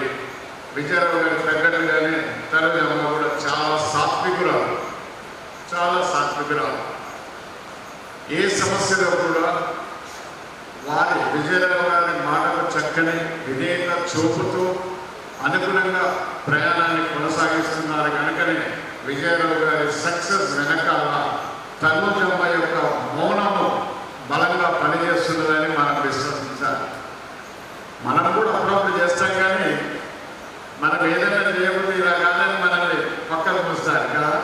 విజయరావు గారి తగ్గట్టుగానే తరుణమ్మ కూడా చాలా సాత్వికురాలు, చాలా సాత్వికురాలు. ఏ సమస్యలో కూడా వారి విజయరావు గారి మాటకు చక్కని విధేయత చూపుతూ అనుగుణంగా ప్రయాణాన్ని కొనసాగిస్తున్నారు. కనుకనే విజయరావు గారి సక్సెస్ వెనకాల తనుజమ్మ యొక్క మౌనము బలంగా పనిచేస్తున్నదని మనం విశ్వసించాలి. మనం కూడా అప్పుడప్పుడు చేస్తాం, కానీ మనం ఏదైనా చేయకపోతే ఇలా కాదని మనల్ని పక్కన చూస్తారు కదా.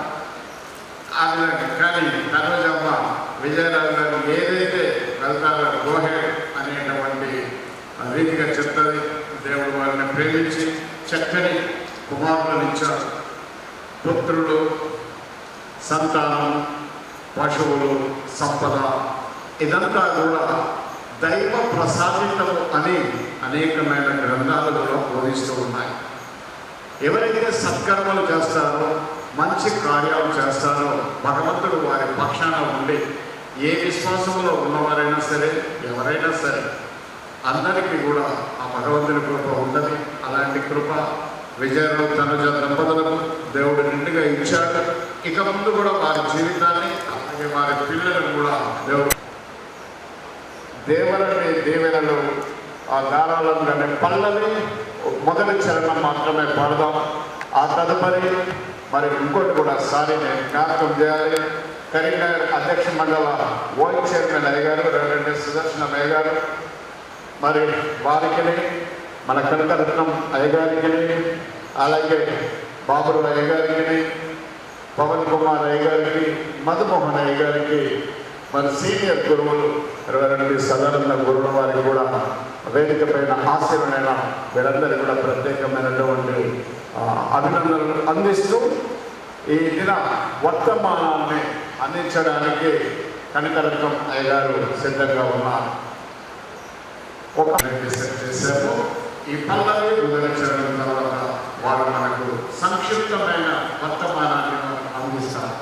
ఆ విధంగా కానీ తనుజమ్మ విజయరావు గారు ఏదైతే వెళ్తారో గోహే అనేటువంటి రీతిగా చెప్తుంది. దేవుడు వారిని ప్రేమించి చక్కని కుమారులను ఇచ్చారు. పుత్రులు, సంతానం, పశువులు, సంపద ఇదంతా కూడా దైవ ప్రసాదితము అని అనేకమైన గ్రంథాలు కూడా బోధిస్తూ ఉన్నాయి. ఎవరైతే సత్కర్మలు చేస్తారో, మంచి కార్యాలు చేస్తారో భగవంతుడు వారి పక్షాన ఉండి ఏ విశ్వాసంలో ఉన్నవారైనా సరే, ఎవరైనా సరే అందరికీ కూడా ఆ భగవంతుని కృప ఉన్నది. అలాంటి కృప విజయరావు తనుజ దంపతులకు దేవుడు నిండుగా ఇచ్చాడు. ఇక ముందు కూడా వారి జీవితాన్ని, అలాగే వారి పిల్లలను కూడా దేవుడు దేవరని దేవెనలు ఆ గానాలను కానీ పల్లవి మొదటి చరణం మాత్రమే పాడదాం. ఆ తదుపరి మరి ఇంకోటి కూడా నేను జ్ఞాపకం చేయాలి. కరీంనగర్ అధ్యక్ష మండల వైస్ చైర్మన్ అయ్యగారు రెవరెండ్ సుదర్శనం అయ్యగారు, మరి వారికి, మన కనకరత్నం అయ్యగారికి, అలాగే బాబురు అయ్యగారికి, పవన్ కుమార్ అయ్యగారికి, మధుమోహన్ అయ్యగారికి, మరి సీనియర్ గురువులు రెవరెండ్ సదానంద గురువుల వారికి కూడా వేదిక పైన ఆశీర్వైన వీరందరికీ కూడా ప్రత్యేకమైనటువంటి అభినందనలు అందిస్తూ ఈ దిన వర్తమానాన్ని అందించడానికి కనకరత్నం అయ్యగారు సిద్ధంగా ఉన్నారు. ఒక చేశాము. ఈ పల్లవి వివరించడం తర్వాత వారు మనకు సంక్షిప్తమైన వర్తమానాన్ని అందిస్తారు.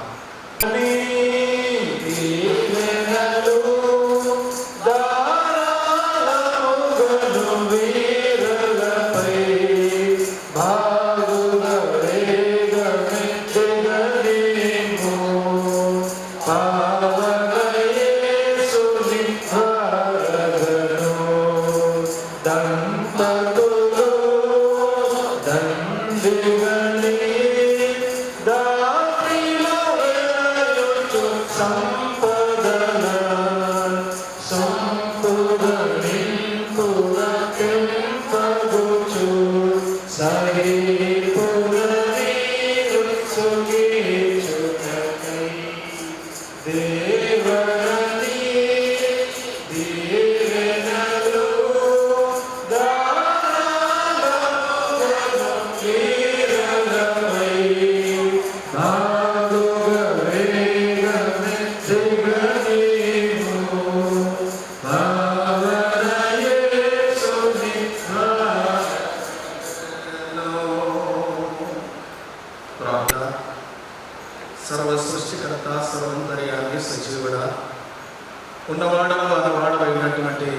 ఉన్నవాడము అనవాడమైనటువంటి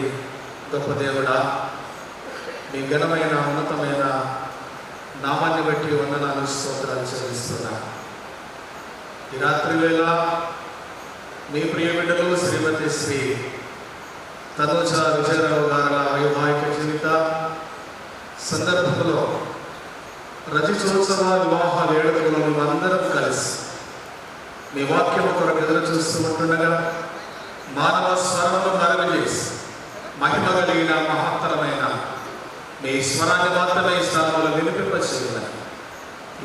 గొప్ప దేవుడా, మీ ఘనమైన ఉన్నతమైన నామాన్ని బట్టి వందనాలు స్తోత్రాలు చెల్లిస్తున్నా. ఈ రాత్రి వేళ మీ ప్రియ బిడ్డలు శ్రీమతి శ్రీ తనుజ విజయరావు గారి వైవాహిక జీవిత సందర్భంలో రజతోత్సవ వివాహ వేడుకలో మేమందరం కలిసి మీ వాక్యం కొరకు ఎదురు చూస్తూ ఉంటుండగా మానవ స్వరంలో మరణ చేసి మహిమ కలిగిన మహత్తరమైన మీ స్వరాన్ని మాత్రమే ఈ స్థానంలో వినిపింపచేయాలని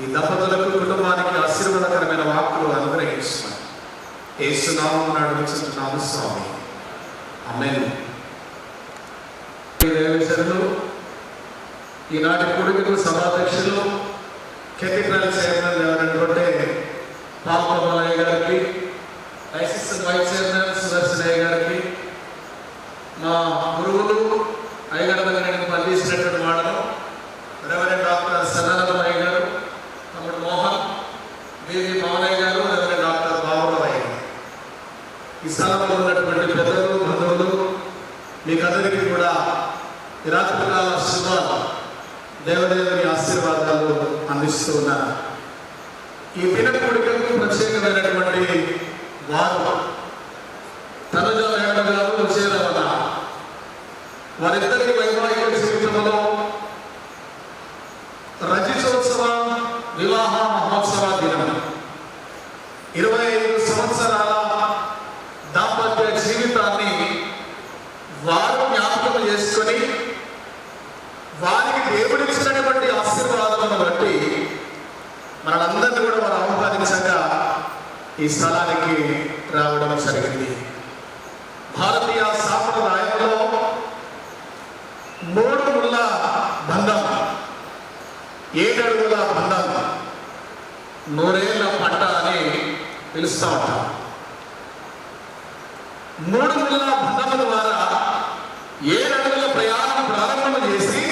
ఈ దంపతులకు కుటుంబానికి ఆశీర్వాదకరమైన వాక్కులు అనుగ్రహించమని యేసు నామమున అడుగుచున్నాము స్వామి. ఆమేన్. ఈనాటి కొడుకు సభాధ్యక్షులు కెథీడ్రల్ చైర్మన్ ఎవరంటే పాల్గొమలయ్య గారికి, అసిస్టెంట్ వైస్ చైర్మన్ సుదర్శనయ్య గారికి, మా గురువులు అయ్యగారి దగ్గర నేను పనిచేసినటువంటి వాడను రెవరెండ్ డాక్టర్ సదానందయ్య గారు, తమ్ముడు మోహన్, బీవీ మౌనయ్య గారు, రెవరెండ్ డాక్టర్ బాబురావయ్య గారు, ఈ స్థలంలో ఉన్నటువంటి పెద్దలు, బంధువులు, మీకందరికీ కూడా ఈ రాత్రికాల శుభాలు, దేవదేవుని ఆశీర్వాదాలు అందిస్తూ ఉన్నారు. ఈ దినపుడికకు ప్రత్యేకమైనటువంటి వారు తనుజ మేడం గారు, విజయరావు గారు, వారిద్దరికి వైవాహిక జీవితంలో రజతోత్సవ వివాహ మహోత్సవ దినం 25 సంవత్సరాల దాంపత్య జీవితాన్ని వారు జ్ఞాపకం చేసుకొని వారికి దేవుడిచ్చినటువంటి ఆశీర్వాదాలను బట్టి మనందరినీ కూడా వారు ఆహ్వానించగా ఈ స్థలానికి రావడం జరిగింది. భారతీయ సాంప్రదాయంలో 3 ముళ్ళ బంధం, 7 అడుగుల బంధం, 100 ఏళ్ల పంట అని పిలుస్తూ ఉంటాం. 3 ముళ్ళ బంధం ద్వారా 7 అడుగుల ప్రయాణం ప్రారంభం చేసి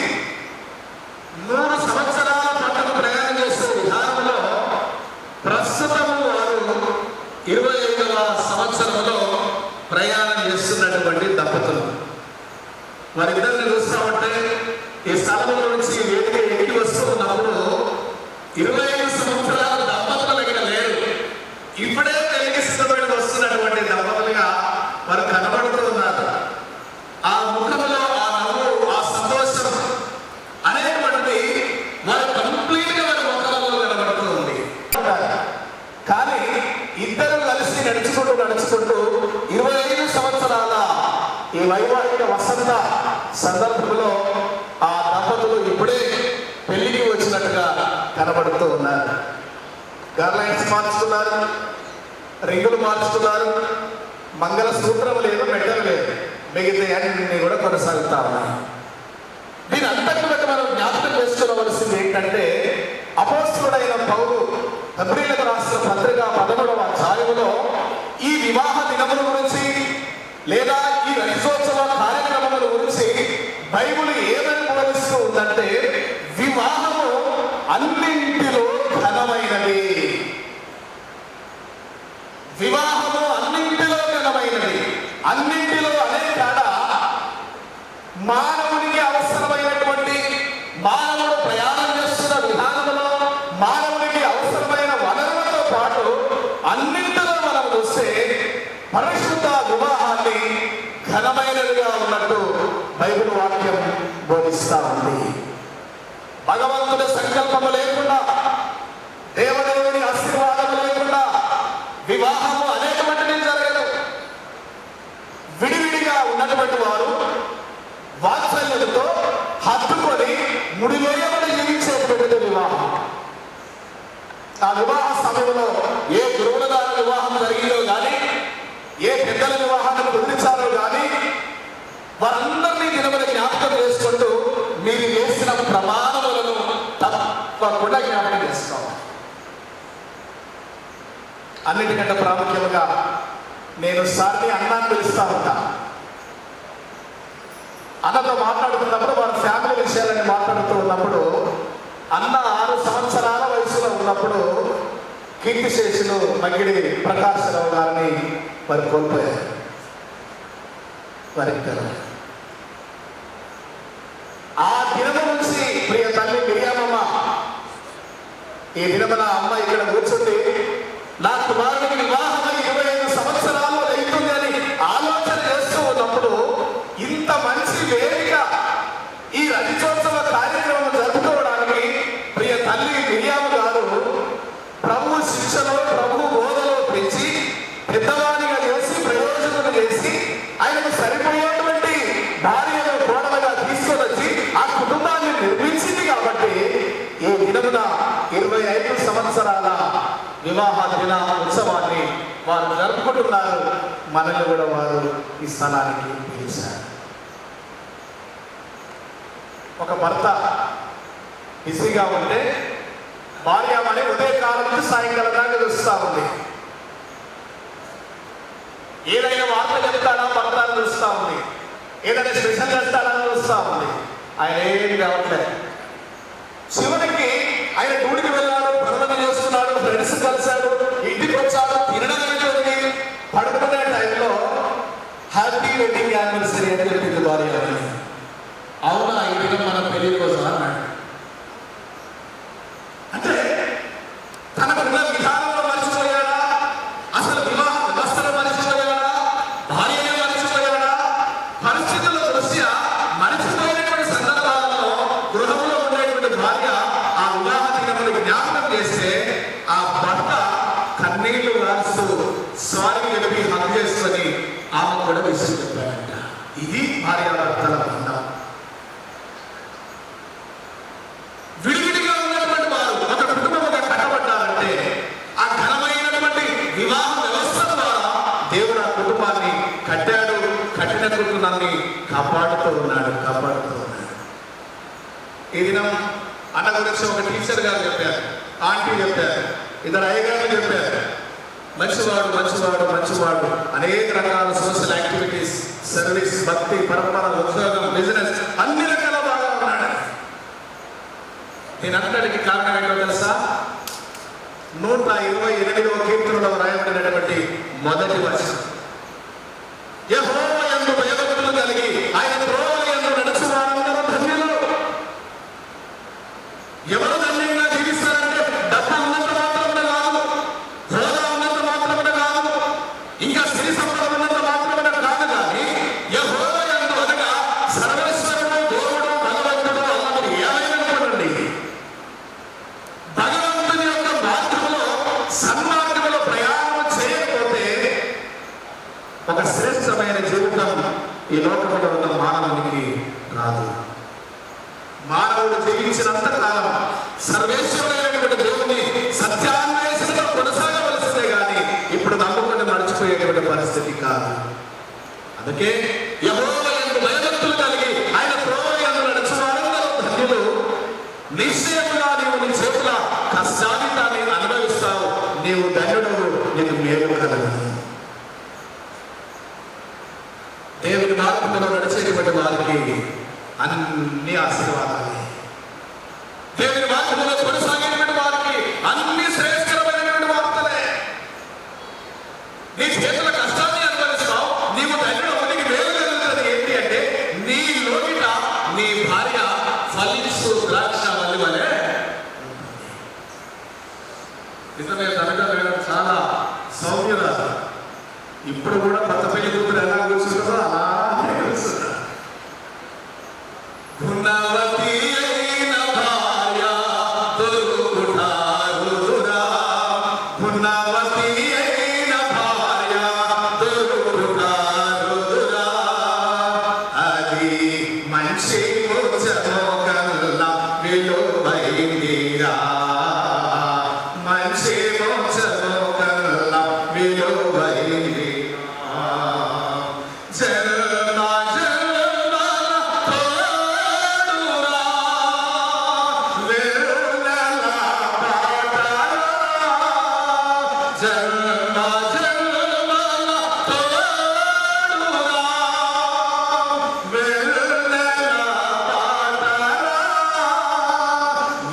100 సంవత్సరాల పంటను ప్రయాణం చేసే విధానంలో ప్రస్తుతం వారు 25వ సంవత్సరంలో ప్రయాణం చేస్తున్నటువంటి దంపతులు. వారిద్దరిని చూస్తూ ఉంటే ఈ స్థలంలో నుంచి వేదిక ఎక్కి వస్తూ ఉన్నప్పుడు 25 సంవత్సరాల దంపతులు దగ్గర లేరు, ఇప్పుడే పెళ్లికి సిద్ధపడి వస్తున్నటువంటి దంపతులుగా వారు కనబడుతూ ఉన్నారు. ఆ ముఖంలో ఆ నవ్వు, ఆ కనబడుతూ ఉన్నారు. గార్లైన్స్ మార్చుకున్నారు, రింగులు మార్చుకున్నారు, మంగళ సూత్రం లేదు, మెడలు లేదు, మిగతా అన్ని కూడా కొనసాగుతా ఉన్నాయి. దీని అంతటి బట్టి మనం జ్ఞాపకం చేసుకోవలసింది ఏంటంటే, అపోస్తలుడైన పౌలు హెబ్రీయులకు రాసిన పత్రిక 11వ అధ్యాయములో ఈ వివాహ దినముల గురించి లేదా ఈ రజతోత్సవ కార్యక్రమముల గురించి బైబిల్ ఏమని బోధిస్తూ ఉందంటే, వివాహము అన్నింటిలో ఘనమైనది. వివాహము అన్నింటిలో ఘనమైనది. అన్నింటిలో అనే కాడ మానవునికి అవసరమైనటువంటి, మానవుడు ప్రయాణం చేస్తున్న విధానంలో మానవునికి అవసరమైన వనరులతో పాటు అన్నింటిలో మనం చూస్తే పరిశుద్ధ వివాహాన్ని ఘనమైనదిగా ఉన్నట్టు బైబిల్ వాక్యం బోధిస్తా ఉంది. భగవంతుడి సంకల్పము లేకుండా, దేవదేవుని ఆశీర్వాదము లేకుండా వివాహము అనేకమంటిది జరగదు. విడివిడిగా ఉన్నటువంటి వారు వాత్సల్యంతో హత్తుకొని ముడివేయమని జీవించేటువంటి వివాహం. ఆ వివాహ సమయంలో ఏ గురువుల ద్వారా వివాహం జరిగిందో కానీ, ఏ పెద్దల వివాహాన్ని కుదిరించారో కానీ, వారందరినీ దినములు జ్ఞాపకం చేసుకుంటూ మీరు వేసిన ప్రమాణములను తప్పకుండా జ్ఞాపకం చేసుకోవాలి. అన్నిటికంటే ప్రాముఖ్యంగా నేను సార్ని అన్నాన్ని పిలుస్తా ఉంటా. అన్నతో మాట్లాడుతున్నప్పుడు వారి ఫ్యామిలీ విషయాలని మాట్లాడుతూ ఉన్నప్పుడు, అన్న 6 సంవత్సరాల వయసులో ఉన్నప్పుడు కీర్తిశేషులు మగిడి ప్రకాశరావు గారిని వారు కోల్పోయారు. వారికి ఆ దినము నుంచి ప్రియ తల్లి మిరియామమ్మ, ఈ దినమున అమ్మ ఇక్కడ కూర్చుండి నా కుమారుడికి వివాహమై 25 సంవత్సరాలు అవుతుంది అని ఆలోచన చేస్తూ ఉన్నప్పుడు, ఇంత మంచి వేదిక ఈ రజతోత్సవ కార్యక్రమం జరుపుకోవడానికి ప్రియ తల్లి మిరియామ గారు ప్రభు శిక్షలో, ప్రభు బోధలో పెంచి పెద్దవాడిగా చేసి ప్రయోజనం చేసి ఆయనకు సరిపోయేటువంటి భార్యను కోడలుగా తీసుకొని వచ్చి ఆ కుటుంబాన్ని నిర్మించింది. కాబట్టి ఈ దినమున 25 సంవత్సరాల వివాహ దిన ఉత్సవాన్ని వారు జరుపుకుంటున్నారు. మనల్ని కూడా వారు ఈ స్థలానికి పిలిచారు. ఒక భర్త బిజీగా ఉంటే భార్యమని ఉదయకాలం నుంచి సాయంకాలం దాకా చూస్తూ ఉంది. ఏదైనా వార్త చెప్తాడా భర్త చూస్తూ ఉంది, ఏదైనా స్పెషల్ చేస్తాడని చూస్తూ ఉంది. ఆయన ఏం కావట్లేదు. చివరికి ఆయన డ్యూటీకి వెళ్ళాడు, పనులను చేస్తున్నాడు, ఫ్రెండ్స్ కలిశాడు, ఇంటికి వచ్చాడు, తినడం అయిపోయింది. పడుకునే టైంలో హ్యాపీ వెడ్డింగ్ యానివర్సరీ అని చెప్పింది భార్య. అవునా, ఈ దినం మన పెళ్లి కోసం అన్నాడు. అంటే తనకున్న విధానంలో మర్చిపోయాడా, అసలు వివాహ వ్యవస్థలో మర్చిపోయాడా, భార్యనే మర్చిపోయాడా? పరిస్థితుల దృష్ట్యా మర్చిపోయినటువంటి సందర్భాలలో గృహంలో ఉండేటువంటి భార్య ఆ వివాహ దినములు జ్ఞాపకం చేస్తే ఆ భర్త కన్నీళ్లు రాస్తూ స్వామి గడిపి హక్ చేసుకొని ఆమె కూడా విషయం చెప్పాడంట. ఇది భార్యాభర్తల బంధం. విడివిడిగా ఉన్నటువంటి వారు ఒక కుటుంబంగా కట్టబడ్డారంటే ఆ ఘనమైనటువంటి వివాహ వ్యవస్థ ద్వారా దేవుడు ఆ కుటుంబాన్ని కట్టాడు. కట్టిన కుటుంబాన్ని కాపాడుతూ ఉన్నాడు. ఈ దినం అన్న గురించి ఒక టీచర్ గారు చెప్పారు, ఆంటీ చెప్పారు, ఇద్దరు అయ్యగారు చెప్పారు. మంచివాడు అనేక రకాల సోషల్ యాక్టివిటీస్, సర్వీస్, భక్తి, పరంపర, ఉద్యోగం, బిజినెస్ అన్ని రకాల బాగా ఉన్నాడు. దీనంతటికి కారణం ఏంటో తెలుసా? 128వ కీర్తనలో రాయబడినటువంటి మొదటి వచనం, యెహోవా యందు భయభక్తులు కలిగి ఆయన త్రోవల యందు నడుచువారందరూ ధన్యులు. ఎవరు ధన్యంగా జీవిస్తారంటే డబ్బు ఉన్నంత మాత్రమే కాదు, హోదా ఉన్నంత మాత్రమే కాదు, ఇంకా సిరి సంపద ఉన్నంత మాత్రమే కాదు, కానీ యెహోవా యందు అనగా సర్వేశ్వరుడు, దేవుడు, భగవంతుడు అన్నది ఏమైనా అనుకోండి, భగవంతుని యొక్క మార్గంలో సన్మార్గంలో ప్రయాణం చేయకపోతే ఒక శ్రేష్టమైన జీవితం ఈ లోకంలో ఉన్న మానవునికి రాదు. మానవుడు జీవించినంత కాలం సర్వేశ్వరుడైనటువంటి దేవుని సత్యాన్వేషణలో కొనసాగవలసిందే కానీ ఇప్పుడు నమ్ముకుని నడిచిపోయేటువంటి పరిస్థితి కాదు. అందుకే యెహోవా యందు భయభక్తులు కలిగి ఆయన త్రోవ యందు నడుచువారందరూ ధన్యులు. నిశ్చయముగా నీవు నీ చేతుల కష్టాన్ని అనుభవిస్తావు. నీవు ధన్యుడవు, నీకు మేలు కలగదు. దేవుని మార్గంలో నడిచేటువంటి వారికి అన్ని ఆశీర్వాదాలే. దేవుని మార్గంలో కొనసాగేటువంటి వారికి అన్ని శ్రేష్టమైనటువంటి వార్తలే. నీ చేతుల కష్టాన్ని అనుభవిస్తావు, నీవు ధన్యుడవు, నీకు మేలు కలుగుతుంది. ఏంటి అంటే నీ లోకిట నీ భార్య ఫలిస్తూ ద్రాక్ష వల్లి వలె. నిజమే, తనగా మేడం చాలా సౌమ్యత. ఇప్పుడు కూడా కొత్త పెళ్లి కూతురు ఎలా కూర్చుంటుందో అలా కూర్చుంటారు. గుణవతి అయిన భార్య దొరుకుతారురా, గుణవతి అయిన భార్య దొరుకుతారురా, అది మంచి ముచ్చటో కల్లా విలువైందిరా, మంచి ముచ్చటో కల్లా విలువైందిరా. జన్మ జన్మల తోడురా, వెన్నెల పాటరా, జన్మ జన్మల తోడురా, వెన్నెల పాటరా,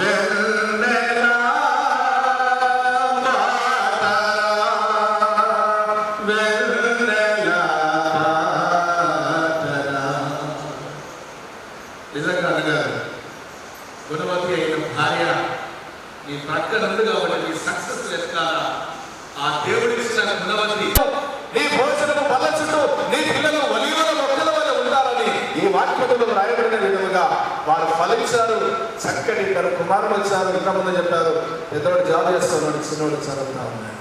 వెన్నెల పాటరా, వెన్నెల పాటరా. నిజంగా అనగారు, గుణవతి అయిన భార్య నీ ప్రక్కన ఉంది కాబట్టి నీ సక్సెస్ వెతకాల. ఆ దేవుడిచ్చిన గుణవతి నీ భోజనము బల్ల చుట్టూ నీ పిల్లలు ఒలీవల మొక్కల వల్ల ఉండాలని ఈ వాక్యములో రాయబడిన విధముగా వారు ఫలించారు. చక్కటి ఇద్దరు కుమారులు వచ్చారు. ఇంతమంది చెప్పారు, పెద్దవాడు జాబ్ చేస్తున్నాడు, చిన్నవాడు చదువుతా ఉన్నాడు.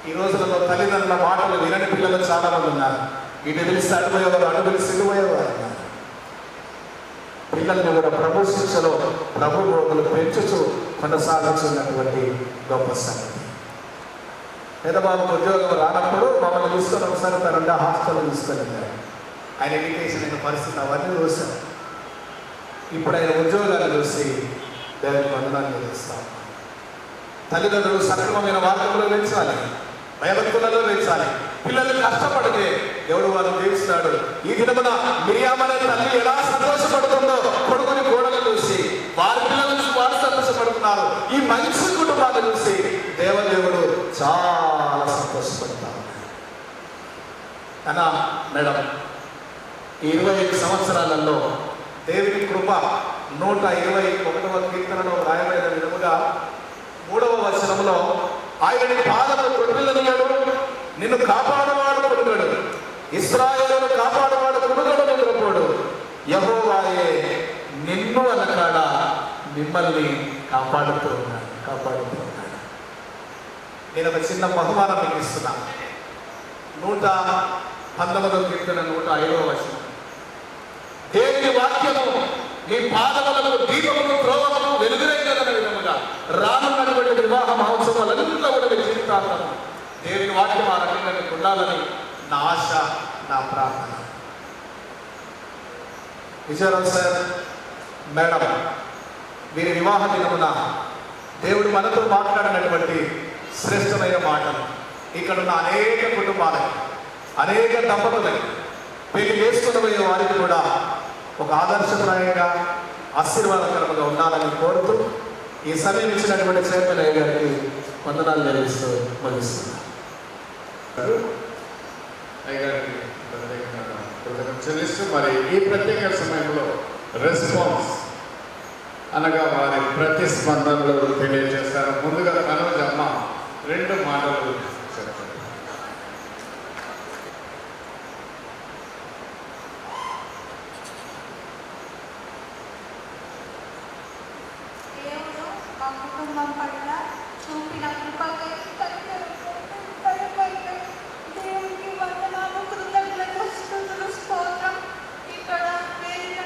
ఈ రోజులలో తల్లిదండ్రుల మాటలు వినని పిల్లలు చాలా మంది ఉన్నారు. ఇటు పిలిస్తే అడుగుపోయేవారు, అటు పిలిస్తే ఇటుపోయేవారు. పిల్లల్ని కూడా ప్రభు శిక్షలో ప్రభు బోధలు పెంచుచు కొనసాగుతున్నటువంటి గొప్ప సంగతి. పెద్దబాబుకు ఉద్యోగం రానప్పుడు మమ్మల్ని చూసుకొని ఒకసారి తన హాస్టల్ తీసుకెళ్ళారు. ఆయన ఎడ్యుకేషన్ అయిన పరిస్థితి అవన్నీ చూశారు. ఇప్పుడు ఆయన ఉద్యోగాలు చూసి దేవుని వందనాన్ని చేస్తాం. తల్లిదండ్రులు సక్రమమైన మార్గంలో పెంచాలి, భయభక్తులలో పెంచాలి. పిల్లలు కష్టపడితే దేవుడు వారు దీవిస్తాడు. ఈ దినమున మిరియామనే తల్లి ఎలా సంతోషపడుతుందో కొడుకుని గోడలు చూసి, వారి పిల్లల నుంచి వారు సంతోషపడుతున్నారు. ఈ మంచి కుటుంబాలు చూసి దేవదేవుడు చాలా సంతోషపడతారు. అన్నా మేడం, ఈ 25 సంవత్సరాలలో దేవుని కృప 121వ కీర్తనలో రాయబడిన విధముగా 3వ వచనంలో ఆయన నీ పాదములు తొట్టిల్లనియడు, నిన్ను కాపాడువాడు కొడుగడు, ఇశ్రాయేలును కాపాడువాడు కొడుగడు నిద్రపోడు, యెహోవాయే నిన్ను అనకాడ మిమ్మల్ని కాపాడుతూ ఉన్నాడు. నేను ఒక చిన్న బహుమానం మీకు ఇస్తున్నాను. 119వ కీర్తన 105వ వచనం. దేవుని వాక్యము నీ పాదములకు దీపమును త్రోవమును వెలుగురైనదన్న విధముగా రానున్నటువంటి వివాహ మహోత్సవాలంతా కూడా మీ జీవితాంతం దేవుని వాక్యం ఆ రకంగా మీకు ఉండాలని నా ఆశ, నా ప్రార్థన. విజయరావు సార్, మేడం, వీరి వివాహ దినమున దేవుడు మనతో మాట్లాడినటువంటి శ్రేష్టమైన మాటలు ఇక్కడ ఉన్న అనేక కుటుంబాలకి, అనేక దంపతులకి, పెళ్లి చేసుకునబోయే వారికి కూడా ఒక ఆదర్శప్రాయంగా ఆశీర్వాదకరంగా ఉండాలని కోరుతూ ఈ సమయం ఇచ్చినటువంటి చైర్మన్ అయ్య గారికి వందనాలు తెలియజేస్తూ ముగిస్తున్నాను. అయ్యగారికి ప్రత్యేకంగా కృతజ్ఞతలు చెల్లిస్తూ మరి ఈ ప్రత్యేక సమయంలో రెస్పాన్స్ అనగా వారి ప్రతిస్పందనలు తెలియజేస్తారు. ముందుగా మనోజ్ అమ్మ 2 మాటలు చెప్తారు. దేవుడు మా కుటుంబం పట్ల చూపిన కృపకై దేవునికి వందనాలు, కృతజ్ఞతలు, స్తుతులు, స్తోత్రం. ఇక్కడ వేదిక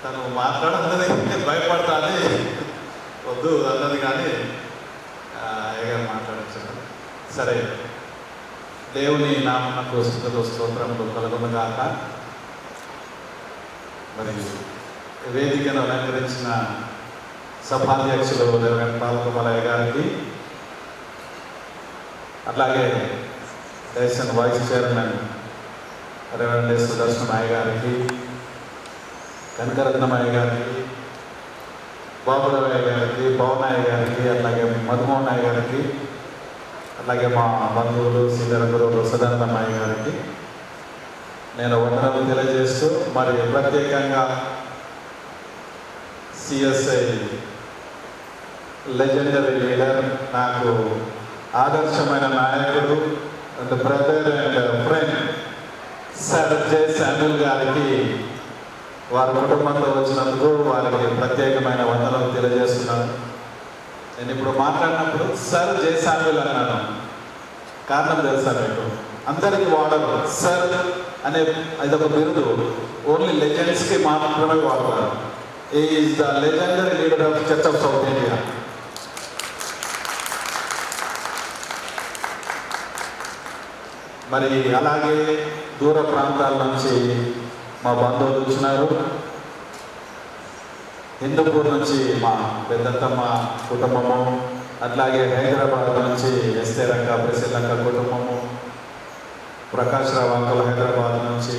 తను మాట్లాడన్నది భయపడతాని వద్దు అన్నది, కానీ అయ్యగారు మాట్లాడించారు. సరే, దేవుని నామమునకు స్తుతులు స్తోత్రములు కలుగునుగాక. మరి వేదికను అలంకరించిన సభాధ్యక్షులు రెవరెండ్ పాల్కొమలయ్య గారికి, అట్లాగే డైరెక్షన్ వైస్ చైర్మన్ రెవరెండ్ సుదర్శనయ్య గారికి, కనకరత్నమయ్య గారికి, బాబురావయ్య గారికి, పవనయ్య గారికి, అట్లాగే మధుమోహనయ్య గారికి, అట్లాగే మా బంధువులు సీనియర్ గురువులు సదానందమయ్య గారికి నేను వందనాలు తెలియజేస్తూ, మరి ప్రత్యేకంగా సిఎస్ఐ లెజెండరీ లీడర్, నాకు ఆదర్శమైన నాయకుడు and brother and friend sir J Samuel గారికి వారి కుటుంబంతో వచ్చినందుకు వారికి ప్రత్యేకమైన వందనాలు తెలియజేస్తున్నాను. నేను ఇప్పుడు మాట్లాడినప్పుడు సర్ జె శామ్యూల్ అన్నాను. కారణం తెలుసా మీకు? అందరికీ వాడరు సర్ అనే ఇదొక బిరుదు ఓన్లీ లెజెండ్స్కి మాత్రమే వాడతారు. Is the legendary leader of church of south India. మరి అలాగే దూర ప్రాంతాల నుంచి మా బంధువులు వచ్చినారు. హిందూపూర్ నుంచి మా పెద్దత్తమ్మ కుటుంబము, అట్లాగే హైదరాబాద్ నుంచి ఎస్తే రంగ ప్రెసిలంక కుటుంబము, ప్రకాష్ రావు అంకుల్ హైదరాబాద్ నుంచి,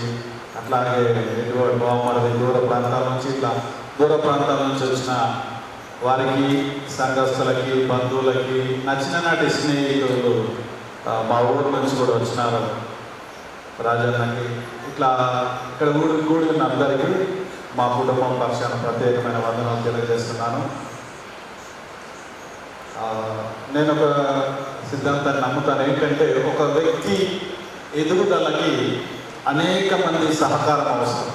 అట్లాగే ఎడ్వర్డ్ బామ్మర్ది దూర ప్రాంతాల నుంచి, ఇట్లా దూర ప్రాంతాల నుంచి వచ్చిన వారికి, సంఘస్థులకి, బంధువులకి, నచ్చిన నాటి స్నేహితులు మా ఊరు నుంచి కూడా వచ్చినారు. రాజన్నకి ఇట్లా ఇక్కడ కూడి ఉన్న అందరికీ మా కుటుంబం పక్షాన ప్రత్యేకమైన వందనాలు తెలియజేస్తున్నాను. నేను ఒక సిద్ధాంతాన్ని నమ్ముతాను, ఏంటంటే ఒక వ్యక్తి ఎదుగుదలకి అనేక మంది సహకారం అవసరం.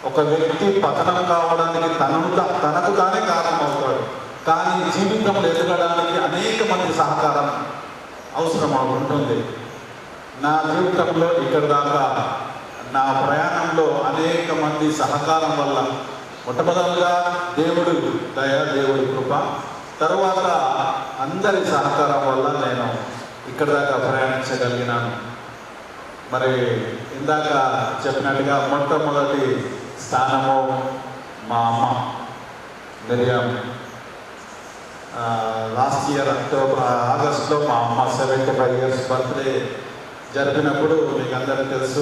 ఒక వ్యక్తి పతనం కావడానికి తనకు తానే కారణం అవుతాడు, కానీ జీవితంలో ఎదగడానికి అనేక మంది సహకారం అవసరం ఉంటుంది. నా జీవితంలో ఇక్కడ దాకా నా ప్రయాణంలో అనేక మంది సహకారం వల్ల, మొట్టమొదటిగా దేవుడు దయ, దేవుడి కృప, తరువాత అందరి సహకారం వల్ల నేను ఇక్కడ దాకా ప్రయాణించగలిగినాను. మరి ఇందాక చెప్పినట్టుగా మొట్టమొదటి స్థానము మా అమ్మ మిరియాం. లాస్ట్ ఇయర్ ఆగస్టులో మా అమ్మ 75 years బర్త్డే జరిపినప్పుడు మీకు అందరికీ తెలుసు,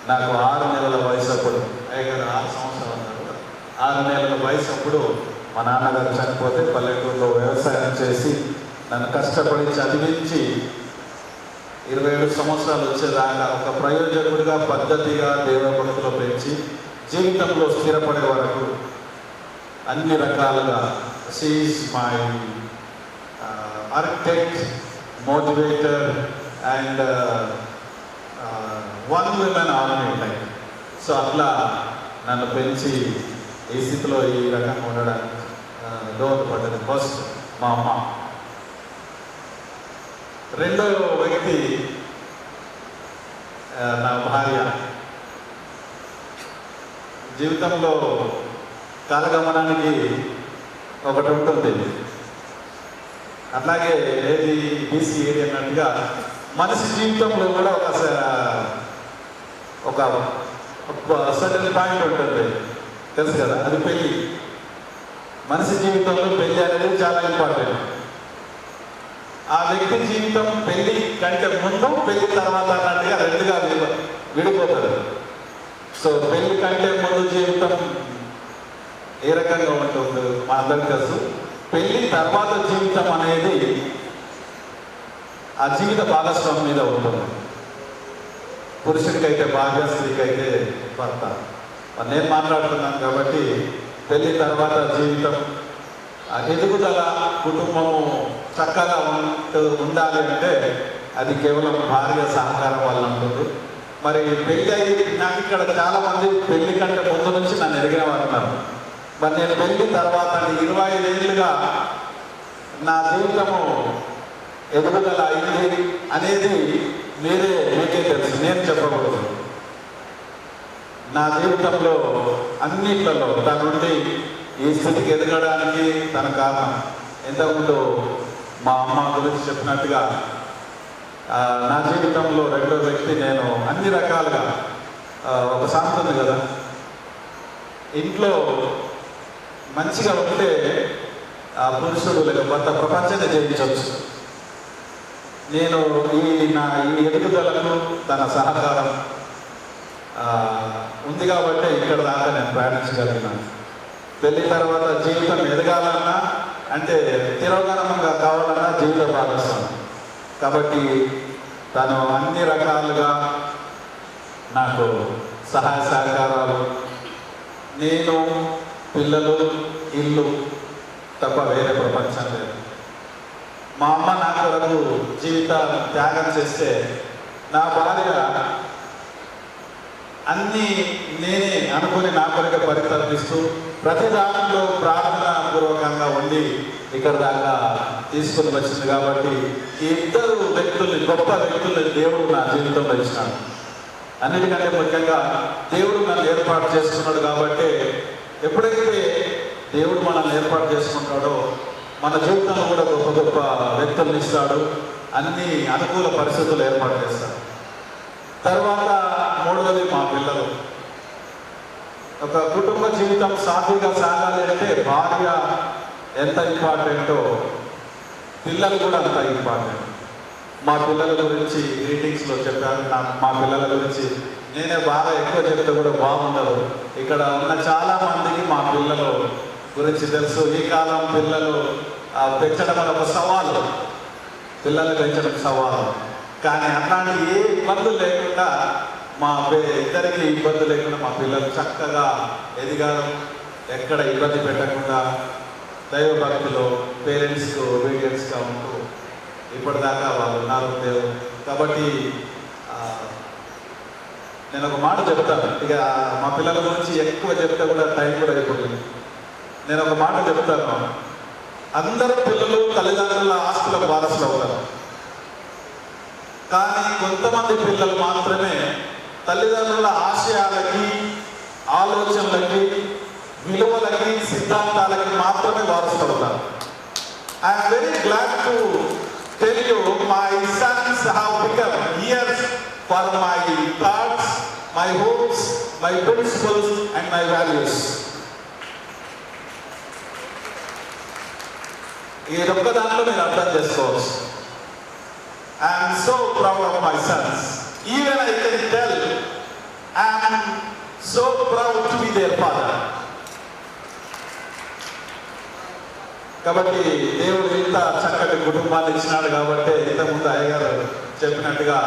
నాకు 6 నెలల వయసు అప్పుడు, అయ్యగారు 6 సంవత్సరాలు అన్నారు, 6 నెలల వయసు అప్పుడు మా నాన్నగారు చనిపోతే పల్లెటూరులో వ్యవసాయం చేసి నన్ను కష్టపడి చదివించి 27 సంవత్సరాలు వచ్చేదాకా ఒక ప్రయోజకుడిగా పద్ధతిగా దేవభక్తిలో పెంచి జీవితంలో స్థిరపడే వరకు అన్ని రకాలుగా she is my architect, motivator and one women army like. So అట్లా నన్ను పెంచి ఈ స్థితిలో ఈ రకంగా ఉండడానికి దోహదపడ్డది ఫస్ట్ మా అమ్మ. రెండో వ్యక్తి నా భార్య. జీవితంలో కాలగమనానికి ఒకటి ఉంటుంది, అట్లాగే ఏది బీసీ ఏది అన్నట్టుగా మనిషి జీవితంలో కూడా ఒక సర్టన్ పాయింట్ ఉంటుంది, తెలుసు కదా, అది పెళ్ళి. మనిషి జీవితంలో పెళ్ళి అనేది చాలా ఇంపార్టెంట్. ఆ వ్యక్తి జీవితం పెళ్ళి కంటే ముందు, పెళ్ళి తర్వాత అన్నట్టుగా రెండుగా విడిపోతుంది. సో పెళ్ళి కంటే ముందు జీవితం ఏ రకంగా ఉంటుంది మా అందరికీ తెలుసు. పెళ్ళి తర్వాత జీవితం అనేది ఆ జీవిత భాగస్వామి మీద ఉంటుంది. పురుషుడికైతే భార్య, స్త్రీకైతే భర్త. నేను మాట్లాడుతున్నాను కాబట్టి పెళ్ళి తర్వాత జీవితం, ఎదుగుదల, కుటుంబము చక్కగా ఉండాలి అంటే అది కేవలం భార్య సహకారం వల్ల ఉంటుంది. మరి పెళ్ళి అయ్యి నాకు ఇక్కడ చాలామంది పెళ్లి కంటే ముందు నుంచి నన్ను ఎరిగిన వారు ఉన్నారు. మరి నేను పెళ్ళి తర్వాత 25 ఏళ్ళుగా నా జీవితము ఎదుగుదల అయింది అనేది మీకే తెలుసు, నేను చెప్పకూడదు. నా జీవితంలో అన్నిట్లలో తన నుండి ఈ స్థితికి ఎదగడానికి తన కారణం. ఇంతకుముందు మా అమ్మ గురించి చెప్పినట్టుగా నా జీవితంలో రెండో వ్యక్తి నేను. అన్ని రకాలుగా ఒక సామెత ఉంది కదా, ఇంట్లో మంచిగా ఉంటే ఆ పురుషుడు లేక భర్త ప్రపంచాన్ని జయించవచ్చు. నేను ఈ ఎదుగుదలకు తన సహకారం ఉంది కాబట్టి ఇక్కడ దాకా నేను ప్రయాణించగలిగినాను. పెళ్లి తర్వాత జీవితం ఎదగాలన్నా అంటే తిరోగమనంగా కావాలన్నా జీవిత భాగస్వామి కాబట్టి తను అన్ని రకాలుగా నాకు సహాయ సహకారాలు, నేను, పిల్లలు, ఇల్లు తప్ప వేరే ప్రపంచం లేదు. మా అమ్మ నా కొరకు జీవిత త్యాగం చేస్తే నా భార్య అన్నీ నేనే అనుకుని నా కొరకు పరితపిస్తూ ప్రతి దాంట్లో ప్రార్థనా పూర్వకంగా ఉండి ఇక్కడ దాకా తీసుకుని వచ్చింది. కాబట్టి ఈ ఇద్దరు వ్యక్తుల్ని, గొప్ప వ్యక్తుల్ని దేవుడు నా జీవితంలో ఇచ్చినాడు. అన్నిటికంటే ముఖ్యంగా దేవుడు నన్ను ఏర్పాటు చేసుకున్నాడు. కాబట్టి ఎప్పుడైతే దేవుడు మనల్ని ఏర్పాటు చేసుకుంటాడో మన జీవితంలో కూడా గొప్ప గొప్ప వ్యక్తులను ఇస్తాడు, అన్ని అనుకూల పరిస్థితులు ఏర్పాటు చేస్తాడు. తర్వాత మూడవది మా పిల్లలు. ఒక కుటుంబ జీవితం సాఫీగా సాగాలి అంటే భార్య ఎంత ఇంపార్టెంటో పిల్లలు కూడా అంత ఇంపార్టెంట్. మా పిల్లల గురించి మీటింగ్స్లో చెప్పాను. మా పిల్లల గురించి నేనే బాగా ఎక్కువ చెప్తే కూడా బాగుండదు. ఇక్కడ ఉన్న చాలా మందికి మా పిల్లల గురించి తెలుసు. ఈ కాలం పిల్లలు పెంచడం ఒక సవాలు, పిల్లలు పెంచడం సవాలు. కానీ అట్లాంటి ఏ ఇబ్బందులు లేకుండా ఇద్దరికి ఇబ్బంది లేకుండా మా పిల్లలు చక్కగా ఎదిగారు. ఎక్కడ ఇబ్బంది పెట్టకుండా దైవభక్తిలో పేరెంట్స్కు ఒబీడియన్స్గా ఉంటూ ఇప్పటిదాకా వాళ్ళు ఉన్నారు దేవుడు. కాబట్టి నేను ఒక మాట చెప్తాను. ఇక మా పిల్లల గురించి ఎక్కువ చెప్తే కూడా టైం కూడా అయిపోతుంది. నేను ఒక మాట చెప్తాను. అందరూ పిల్లలు తల్లిదండ్రుల ఆస్తులకు వారసులు అవుతారు. కానీ కొంతమంది పిల్లలు మాత్రమే తల్లిదండ్రుల ఆశయాలకి, ఆలోచనలకి, విలువలకి, సిద్ధాంతాలకి మాత్రమే వారసులు అవుతారు. I'm very glad to tell you my sons have become ears for my thoughts, my hopes, my principles and my values. ఈ ఒక్క దాంట్లో మీరు అర్థం చేసుకోవచ్చు. I am so proud of my sons. Even I can tell I am so proud to be their father. కాబట్టి దేవుడు ఇంత చక్కటి కుటుంబాన్ని ఇచ్చినాడు. కాబట్టి ఇంతకుముందు అయ్యగారు చెప్పినట్టుగా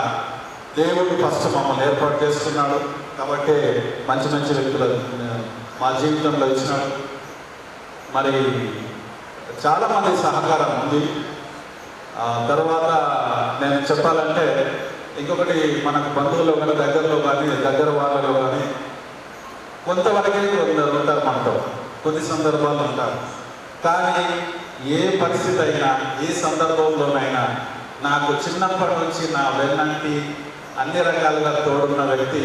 దేవుడు ఫస్ట్ మమ్మల్ని ఏర్పాటు చేసుకున్నాడు. కాబట్టి మంచి మంచి వ్యక్తులు మా జీవితంలో ఇచ్చినాడు. మరి చాలామంది సహకారం ఉంది. తర్వాత నేను చెప్పాలంటే ఇంకొకటి, మనకు బంధువుల్లో కానీ దగ్గరలో కానీ దగ్గర వాళ్ళలో కానీ కొంతవరకే కొందరు ఉంటారు మనతో, కొన్ని సందర్భాలు ఉంటారు. కానీ ఏ పరిస్థితి అయినా, ఏ సందర్భంలోనైనా నాకు చిన్నప్పటి నుంచి నా వెన్నంటి అన్ని రకాలుగా తోడున్న వ్యక్తి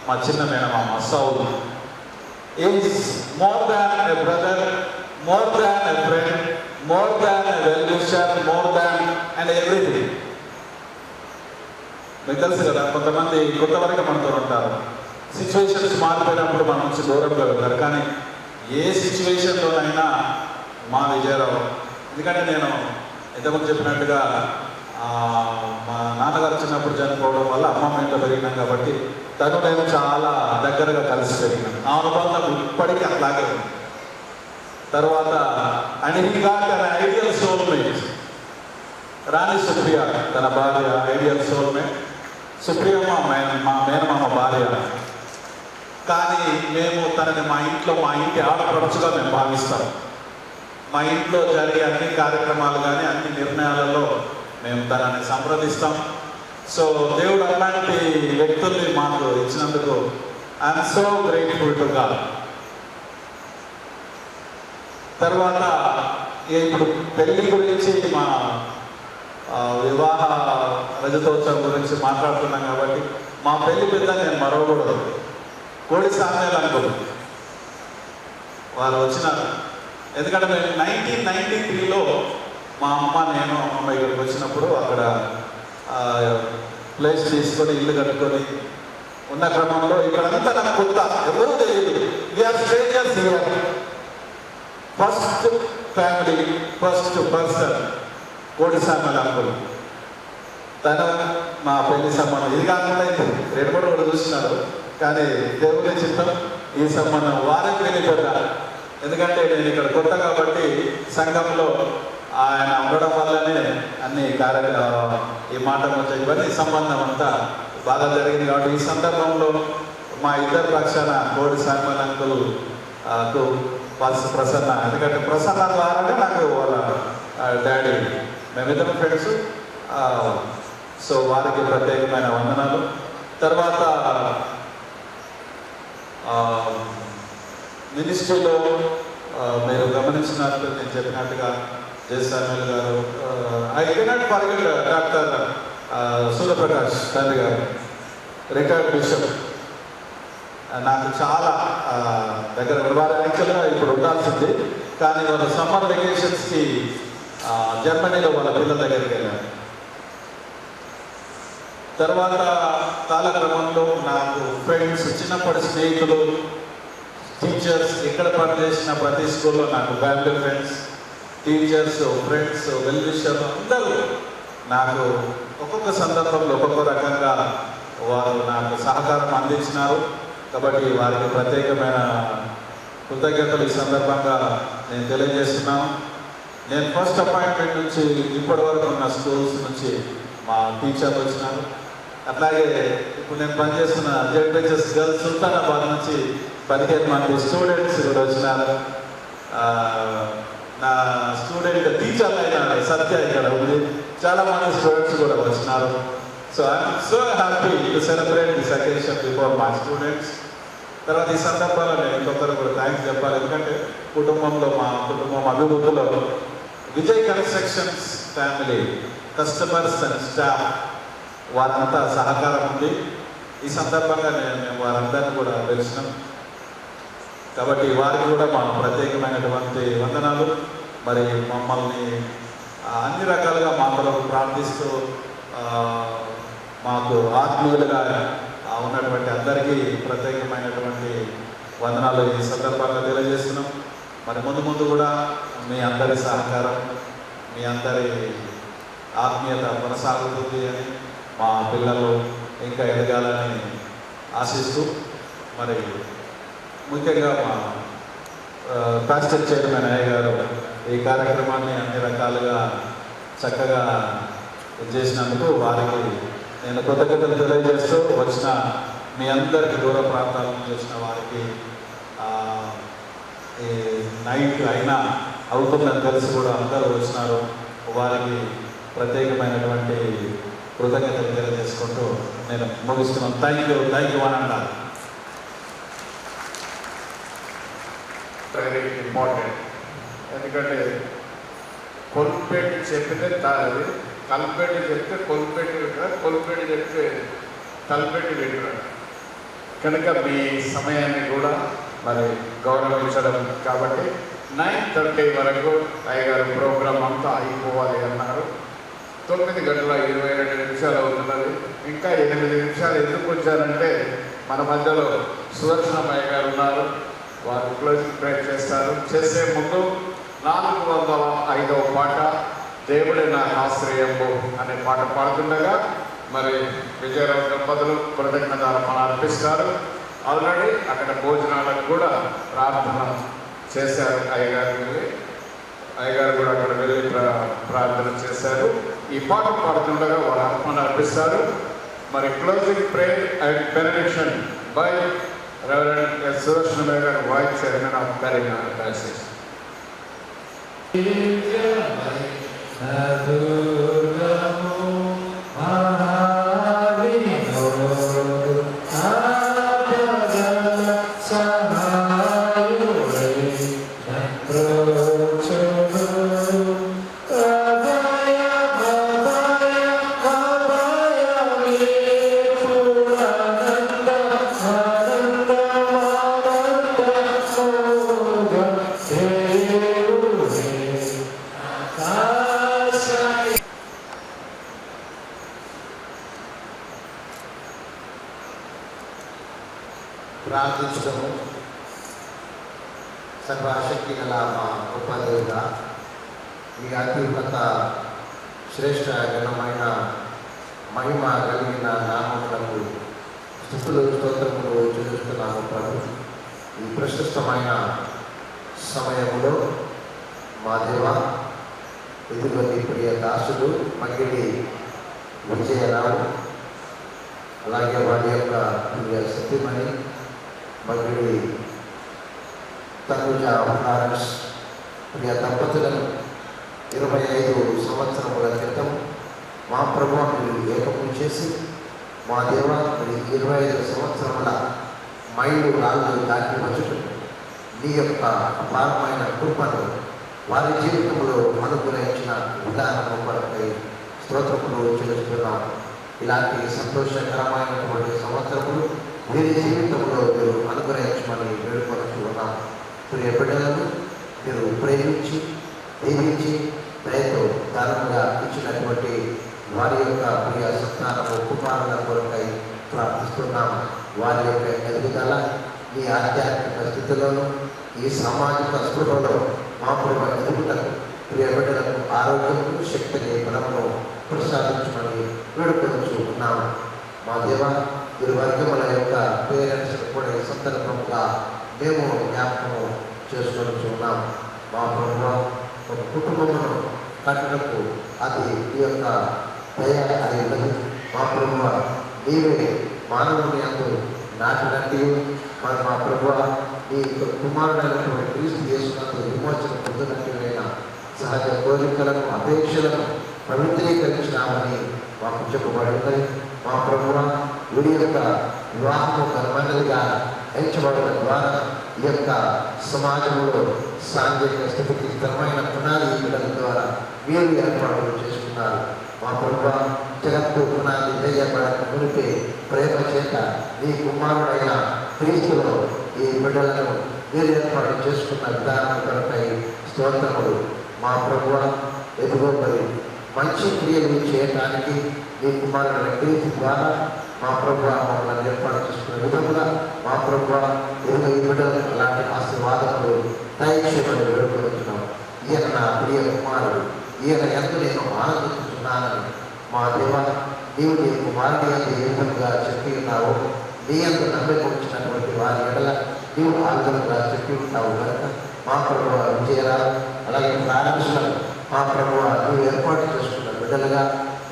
మా చిన్న మేనమామ Saul. Is more than a brother, more than a friend, more than a well wisher, more than and everything. మీకు తెలుసు కదా, కొంతమంది కొంతవరకు మనతో ఉంటారు. సిచ్యువేషన్స్ మారిపోయినప్పుడు మన నుంచి దూరంగా వెళ్తారు. కానీ ఏ సిచ్యువేషన్లోనైనా మా విజయరావు, ఎందుకంటే నేను ఇంతకుముందు చెప్పినట్టుగా మా నాన్నగారు చిన్నప్పుడు చనిపోవడం వల్ల అమ్మమ్మ ఇంట్లో పెరిగినాం. కాబట్టి తను నేను చాలా దగ్గరగా కలిసి పెరిగినాను. ఆ అనుబంధం ఇప్పటికీ అట్లాగే ఉంది. తర్వాత and he got an ideal soulmate. Rani Supriya తన భార్య, ఐడియల్ సోల్మేట్. సుప్రియమ్మ మా మేనమామ భార్య. కానీ మేము తనని మా ఇంటి ఆడపడుచుగా మేము భావిస్తాం. మా ఇంట్లో జరిగే అన్ని కార్యక్రమాలు కానీ అన్ని నిర్ణయాలలో మేము తనని సంప్రదిస్తాం. సో దేవుడు అలాంటి వ్యక్తుల్ని మాకు ఇచ్చినందుకు I'm so grateful to God. తర్వాత ఇప్పుడు పెళ్లి గురించి, మా వివాహ రజతోత్సవం గురించి మాట్లాడుతున్నాం. కాబట్టి మా పెళ్లి పెద్ద నేను మరవకూడదు. కోడి సామ్యాలు అంకుల్ వారు వచ్చినారు. ఎందుకంటే మేము 1993లో మా అమ్మ నేను అమ్మ ఇక్కడికి వచ్చినప్పుడు అక్కడ ప్లేస్ తీసుకొని ఇల్లు కట్టుకొని ఉన్న క్రమంలో ఇక్కడంతా నాకు కొత్త, ఎవరూ తెలియదు. We are strangers here. First family, first person కోడి సామ్యాలు అంకుల్. తను మా పెళ్లి సంబంధం. ఇది కాకుండా 2-3 కూడా చూస్తున్నారు, కానీ దేవుని చిత్తం ఈ సంబంధం వారికి వెళ్ళిపోతా. ఎందుకంటే నేను ఇక్కడ కొత్త కాబట్టి సంఘంలో ఆయన ఉండడం వల్లనే అన్ని ఈ మాట వచ్చే ఇవన్నీ సంబంధం అంతా బాగా జరిగింది. కాబట్టి ఈ సందర్భంలో మా ఇద్దరు పక్షాన కోడి సామ్యాల్ అంకుల్ ప్రసన్న, ఎందుకంటే ప్రసన్న ద్వారానే నాకు వాళ్ళ డాడీ, మేమిద్దరం ఫ్రెండ్స్. సో వారికి ప్రత్యేకమైన వందనాలు. తర్వాత మినిస్ట్రీలో మీరు గమనించినట్లు నేను చెప్పినట్టుగా జయసామ్యాల్ గారు, I cannot forget doctor Suryaprakash తండ్రి గారు, రిటైర్డ్ బిషప్. నాకు చాలా దగ్గర వారు యాక్చువల్గా ఇప్పుడు ఉండాల్సింది, కానీ వాళ్ళ సమ్మర్ వెకేషన్స్కి జర్మనీలో వాళ్ళ పిల్లల దగ్గరికి వెళ్ళాను. తర్వాత కాలక్రమంలో నాకు ఫ్రెండ్స్, చిన్నప్పటి స్నేహితులు, టీచర్స్, ఇక్కడ పనిచేసిన ప్రతి స్కూల్లో నాకు family friends, teachers, friends, well wishers అందరూ నాకు ఒక్కొక్క సందర్భంలో ఒక్కొక్క రకంగా వారు నాకు సహకారం అందించినారు. కాబట్టి వారికి ప్రత్యేకమైన కృతజ్ఞతలు ఈ సందర్భంగా నేను తెలియజేస్తున్నాను. నేను ఫస్ట్ అపాయింట్మెంట్ నుంచి ఇప్పటి వరకు ఉన్న స్కూల్స్ నుంచి మా టీచర్లు వచ్చినారు. అట్లాగే ఇప్పుడు నేను పనిచేస్తున్న జెడ్పిహెచ్ఎస్ గర్ల్స్ సుల్తానాబాద్ నుంచి 15 మంది స్టూడెంట్స్ కూడా వచ్చినారు. నా స్టూడెంట్ టీచర్లు అయిన సత్య ఇక్కడ ఉంది, చాలామంది స్టూడెంట్స్ కూడా వచ్చినారు. So I'm so happy to celebrate this occasion before my students. తర్వాత ఈ సందర్భంలో నేను ఇంకొకరు కూడా థ్యాంక్స్ చెప్పాలి. ఎందుకంటే మా కుటుంబం అభివృద్ధిలో Vijay constructions family, customers and staff వారంతా సహకారం ఉంది. ఈ సందర్భంగా మేము వారందరినీ కూడా పిలిచినాం. కాబట్టి వారికి కూడా మా ప్రత్యేకమైనటువంటి వందనాలు. మరి మమ్మల్ని అన్ని రకాలుగా మా కొరకు ప్రార్థిస్తూ మాకు ఆత్మీయులుగా ఉన్నటువంటి అందరికీ ప్రత్యేకమైనటువంటి వందనాలు ఈ సందర్భంగా తెలియజేస్తున్నాం. మరి ముందు కూడా మీ అందరి సహకారం, మీ అందరి ఆత్మీయత కొనసాగుతుంది అని, మా పిల్లలు ఇంకా ఎదగాలని ఆశిస్తూ, మరి ముఖ్యంగా మా పాస్టర్ చైర్మన్ అయ్య గారు ఈ కార్యక్రమాన్ని అన్ని రకాలుగా చక్కగా చేసినందుకు వారికి నేను కృతజ్ఞతలు తెలియజేస్తూ, వచ్చిన మీ అందరికి దూర ప్రాంతాల నుంచి వచ్చిన వారికి ఈ నైట్ అయినా అవుతుందని తెలిసి కూడా అందరూ వచ్చినారు. వారికి ప్రత్యేకమైనటువంటి కృతజ్ఞతలు తెలియజేసుకుంటూ నేను ముగిస్తున్నాను. థ్యాంక్ యూ అని అన్నారు. Very important. ఎందుకంటే కొల్పేటి చెప్పితే తాది, కల్పేటి చెప్తే కొల్పేటి వింటారు, కొల్పేటి చెప్తే కల్పేటి వింటారు. కనుక మీ సమయాన్ని కూడా మరి గౌరవించడం కాబట్టి 9:30 వరకు అయ్యగారు ప్రోగ్రాం అంతా అయిపోవాలి అన్నారు. 9:22 అవుతున్నది. ఇంకా 8 నిమిషాలు ఎందుకు వచ్చారంటే మన మధ్యలో సుదర్శనమయ్య గారు ఉన్నారు, వారు క్లోజింగ్ ప్రేయర్ చేస్తారు. చేసే ముందు 405వ పాట దేవుడే నాకు ఆశ్రయము అనే పాట పాడుతుండగా మరి విజయరావు దంపతులు కృతజ్ఞతార్పణ అర్పిస్తారు. ఆల్రెడీ అక్కడ భోజనాలకు కూడా ప్రార్థన చేశారు. అయ్యగారు కూడా అక్కడ వెళ్ళి ప్రార్థన చేశారు. ఈ పాట పాడుతుండగా వారు అర్పణ అర్పిస్తారు. మరి closing prayer and benediction by reverend S. Sudarshanamayya garu, vice chairman of Karimnagar diocese. Thank you. ప్రార్థించడము. సర్వశక్తి గల మా గొప్ప దేవుడా, మీ అత్యున్నత శ్రేష్ట ఘనమైన మహిమ కలిగిన నామములకు స్తుతులు స్తోత్రములు చెల్లిస్తున్నాము ప్రభు. ఈ ప్రశస్తమైన సమయంలో మా దేవ, ఇదిగో నీ ప్రియ దాసుడు మగిడి విజయరావు, అలాగే వారి యొక్క ప్రియ సత్యమణి మగిడి తనుజ ఫ్లారెన్స్ ప్రియ దంపతులను 25 సంవత్సరముల క్రితం మా ప్రభువు మీరు ఏకము చేసి మా దేవ మరి 25 సంవత్సరముల మైలు రాళ్ళు దాటి వచ్చుట నీ యొక్క అపారమైన కృపను వారి జీవితంలో అనుగ్రహించిన విధానము కొరకై స్తోత్రములు చెల్లిస్తున్నాం. ఇలాంటి సంతోషకరమైనటువంటి సంవత్సరములు వీరి జీవితంలో మీరు అనుగ్రహించమని వేడుకొనుచున్నాం. ప్రియ బిడ్డలను మీరు ప్రేమించి దీవించి దయతో దారుణంగా ఇచ్చినటువంటి వారి యొక్క ప్రియ సంతానము కుమారుల కొరకై ప్రార్థిస్తున్నాం. వారి యొక్క ఎదుగుదల ఈ ఆధ్యాత్మిక స్థితిలోనూ ఈ సామాజిక స్పృహలో మా ప్రభు ఎదుగుటకు ప్రియ బిడ్డలకు ఆరోగ్యము శక్తిని బలమును ప్రసాదించమని వేడుకొనుచున్నాము. మా దేవ, ఇరు వర్గముల యొక్క పేరెంట్స్ కూడా ఈ సందర్భంగా మేము జ్ఞాపకము చేసుకొనుచున్నాం. మా ప్రభు ఒక కుటుంబమును కట్టడకు అది ఈ యొక్క దయ అనేది మా ప్రభు నీవే మానవుని అందు నాటినట్టు మరి మా ప్రభు ఈ కుమారుడైనటువంటి క్రీస్తు యేసునందు విమోచన పొందినట్టువైన సహజ కోరికలను అపేక్షలను పవిత్రీకరించినామని మాకు చెప్పబడింది. మా ప్రభువ వీడి యొక్క వివాహము ఘనమైనదిగా ఎంచబడడం ద్వారా ఈ యొక్క సమాజంలో సాంఘిక స్థితికి స్థిరమైన పునాది బిడ్డల ద్వారా వీరు ఏర్పాట్లు చేసుకున్నారు. మా ప్రభువ జగత్తు పునాది వేయబడక మునిపే ప్రేమ చేత ఈ కుమారుడైన క్రీస్తులో ఈ బిడ్డలను వీరు ఏర్పాటు చేసుకున్న విధానం కొరకై స్తోత్రములు. మా ప్రభువ ఎదుగో మరి మంచి క్రియలు చేయడానికి ఈ కుమారుడైన క్రీస్తు ద్వారా మా ప్రభువ మమ్మల్ని ఏర్పాటు చేసుకున్న విధముగా మా ప్రభువ ఎదుగో ఈ బిడ్డలకు అలాంటి ఆశీర్వాదములు దయచేయమని వేడుకొనుచున్నాం. ఈయన నా ప్రియ కుమారుడు, ఈయన ఎంత నేను ఆనందించుతున్నానని మా దేవ, నీవు నీ కుమారుని అందు ఏ విధంగా చెప్పి ఉన్నావు, నీ అందు నమ్మకం వచ్చినటువంటి వారి ఎడల నీవు ఆ విధంగా చెప్పి ఉంటావు కనుక మా ప్రభువ విజయరావు అలాగే ప్రారంభించడం మా ప్రభువ నీవు ఏర్పాటు చేసుకున్న బిడ్డలుగా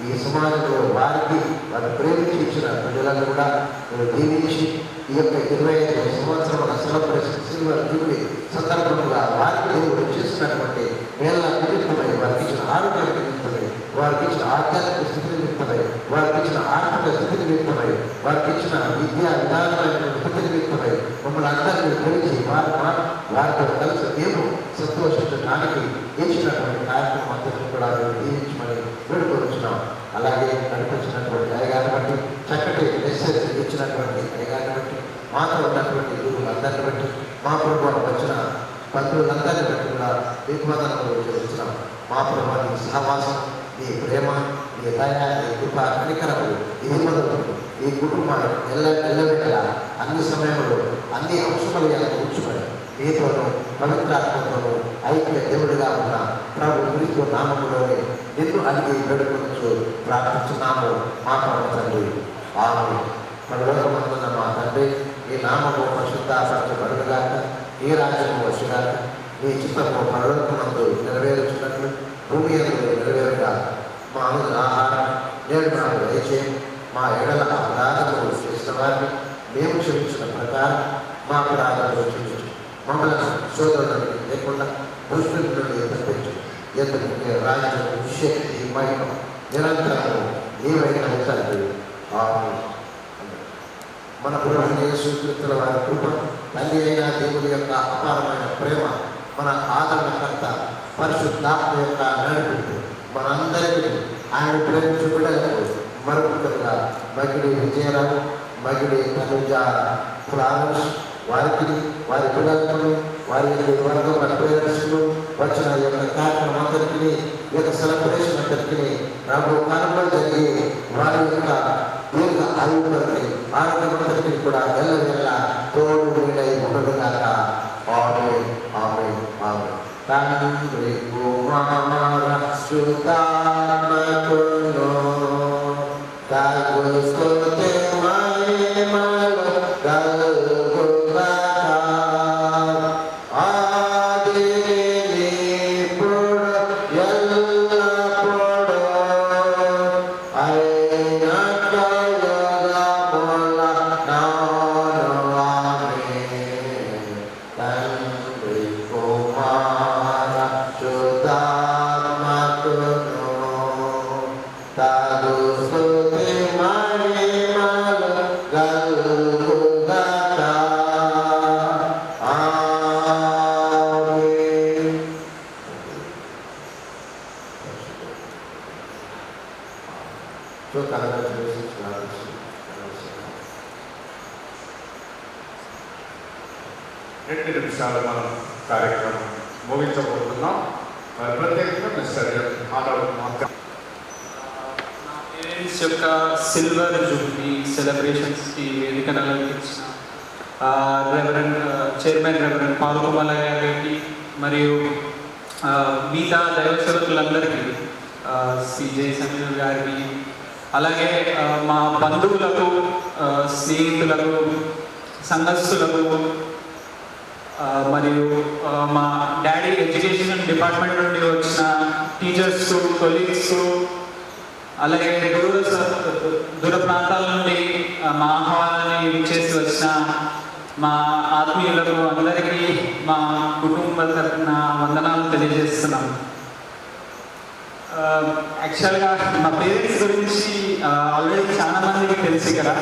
ఈ సమాజంలో వారికి వారు ప్రేమించి ఇచ్చిన బిడ్డలను కూడా మీరు దీవించి ఈ యొక్క 25 సంవత్సరముల సెలబ్రేషన్ సిల్వర్ జూబ్లీ సందర్భంగా వారికి దేవుడు చేసినటువంటి వేళ నిమిత్తమై, వారికి ఇచ్చిన ఆరోగ్య నిమిత్తమై, వారికి ఇచ్చిన ఆధ్యాత్మిక స్థితి నిమిత్తమై, వారికి ఇచ్చిన ఆర్థిక స్థితి నిమిత్తమై, వారికి ఇచ్చిన విద్యా విధానమైనటువంటి స్థితి నిమిత్తమై మమ్మల్ని అందరినీ పిలిచి వారితో కలిసి మేము సంతోషించడానికి ఇచ్చినటువంటి కార్యక్రమం అందరినీ కూడా మేము దీవించమని వేడుకొచ్చున్నాం. అలాగే నడిపించినటువంటి అయ్యగారిని బట్టి, చక్కటి మెసేజ్ ఇచ్చినటువంటి అయ్యగారిని బట్టి, మాతో ఉన్నటువంటి గురువులందరిని బట్టి, మా ప్రభుత్వం వచ్చిన బంధువులందరినీ బట్టి కూడా మీకు వందనములు చెల్లిస్తున్నాం. మా ప్రభుత్వ నీ సహవాసం, నీ ప్రేమ, నీ దయ, నీ కృప, కనికరములు ఇది మొదలు ఈ కుటుంబాలు ఎల్లవేళలా అన్ని సమయంలో అన్ని అంశములు ఎలా ఉంచుకొని మీతోనూ పవిత్రాత్మతోనూ ఐక్య దేవుడిగా ఉన్న ప్రభు క్రీస్తు నామములోనే నిన్ను అడిగి వేడుకొనుచు ప్రార్థించున్నాము మా తండ్రి. ఆమేన్. పరలోకమందున్న మా తండ్రి, ఈ నామము పరిశుద్ధపరచబడుగాక, ఈ రాజ్యము వచ్చుగాక, నీ చిత్తము పరలోకమందు నెరవేర్చున్నట్లు భూమి యందు నెరవేరుగా. మా ఆహారం నేడు మాకు దయచేయి. మా ఎడల అపరాధములు చేసిన వారిని మేము క్షమించిన ప్రకారం మా అపరాధములు క్షమించు. మమ్మల్ని సోదరులను లేకుండా దుష్టుల నుండి తప్పించు. ఎందుకంటే రాజ్యం, శక్తి, మహిమ నిరంతరము నీవైన తండ్రి. ఆమేన్. మన ప్రభువైన యేసుక్రీస్తుల వారి కృప, తండ్రి అయిన దేవుని యొక్క అపారమైన ప్రేమ, మన ఆదరణకర్త పరిశుద్ధాత్మ యొక్క నడిపింపు మనందరికీ ఆయన ప్రేమించు బిడ్డలకు మరొకరుగా మగిడి విజయరావు, మగిడి తనుజ ఫ్లారెన్స్ వారికి, వారి పిల్లలకు, వారి వర్గం పేరెంట్స్కు వచ్చిన ఈ యొక్క కార్యక్రమం అందరికీ, ఈ యొక్క సెలబ్రేషన్ అందరికీ రాబో కాలంలో జరిగి వారి యొక్క దీర్ఘ ఆయువులకి ఆరోగ్యమందరికీ కూడా ఎల్లవేళ కలుగుగాక. ఆమేన్. సో కలగా చేసి రెండు నిమిషాలు మనం కార్యక్రమం ముగించబోతున్నాం. మరి ప్రత్యేకంగా మిస్టర్ ఆదవ్ మాట్లాడు. నా పేరెంట్స్ యొక్క సిల్వర్ జూబ్లీ సెలబ్రేషన్స్కి వేదికను అలంకరించిన రెవరెండ్ చైర్మన్ రెవరెండ్ పాల్గొమల గారికి మరియు మిగతా దైవ సేవకులందరికీ సిజే సమీర్ గారికి, అలాగే మా బంధువులకు, స్నేహితులకు, సంఘస్థులకు, మరియు మా డాడీ ఎడ్యుకేషన్ డిపార్ట్మెంట్ నుండి వచ్చిన టీచర్స్, కొలీగ్స్, అలాగే దూర ప్రాంతాల నుండి మా ఆహ్వానాన్ని విచ్చేసి వచ్చిన మా ఆత్మీయులకు అందరికీ మా కుటుంబ తరఫున వందనాలు తెలియజేస్తున్నాం. యాక్చువల్గా మా పేరెంట్స్ గురించి ఆల్రెడీ చాలా మందికి తెలుసు కదా,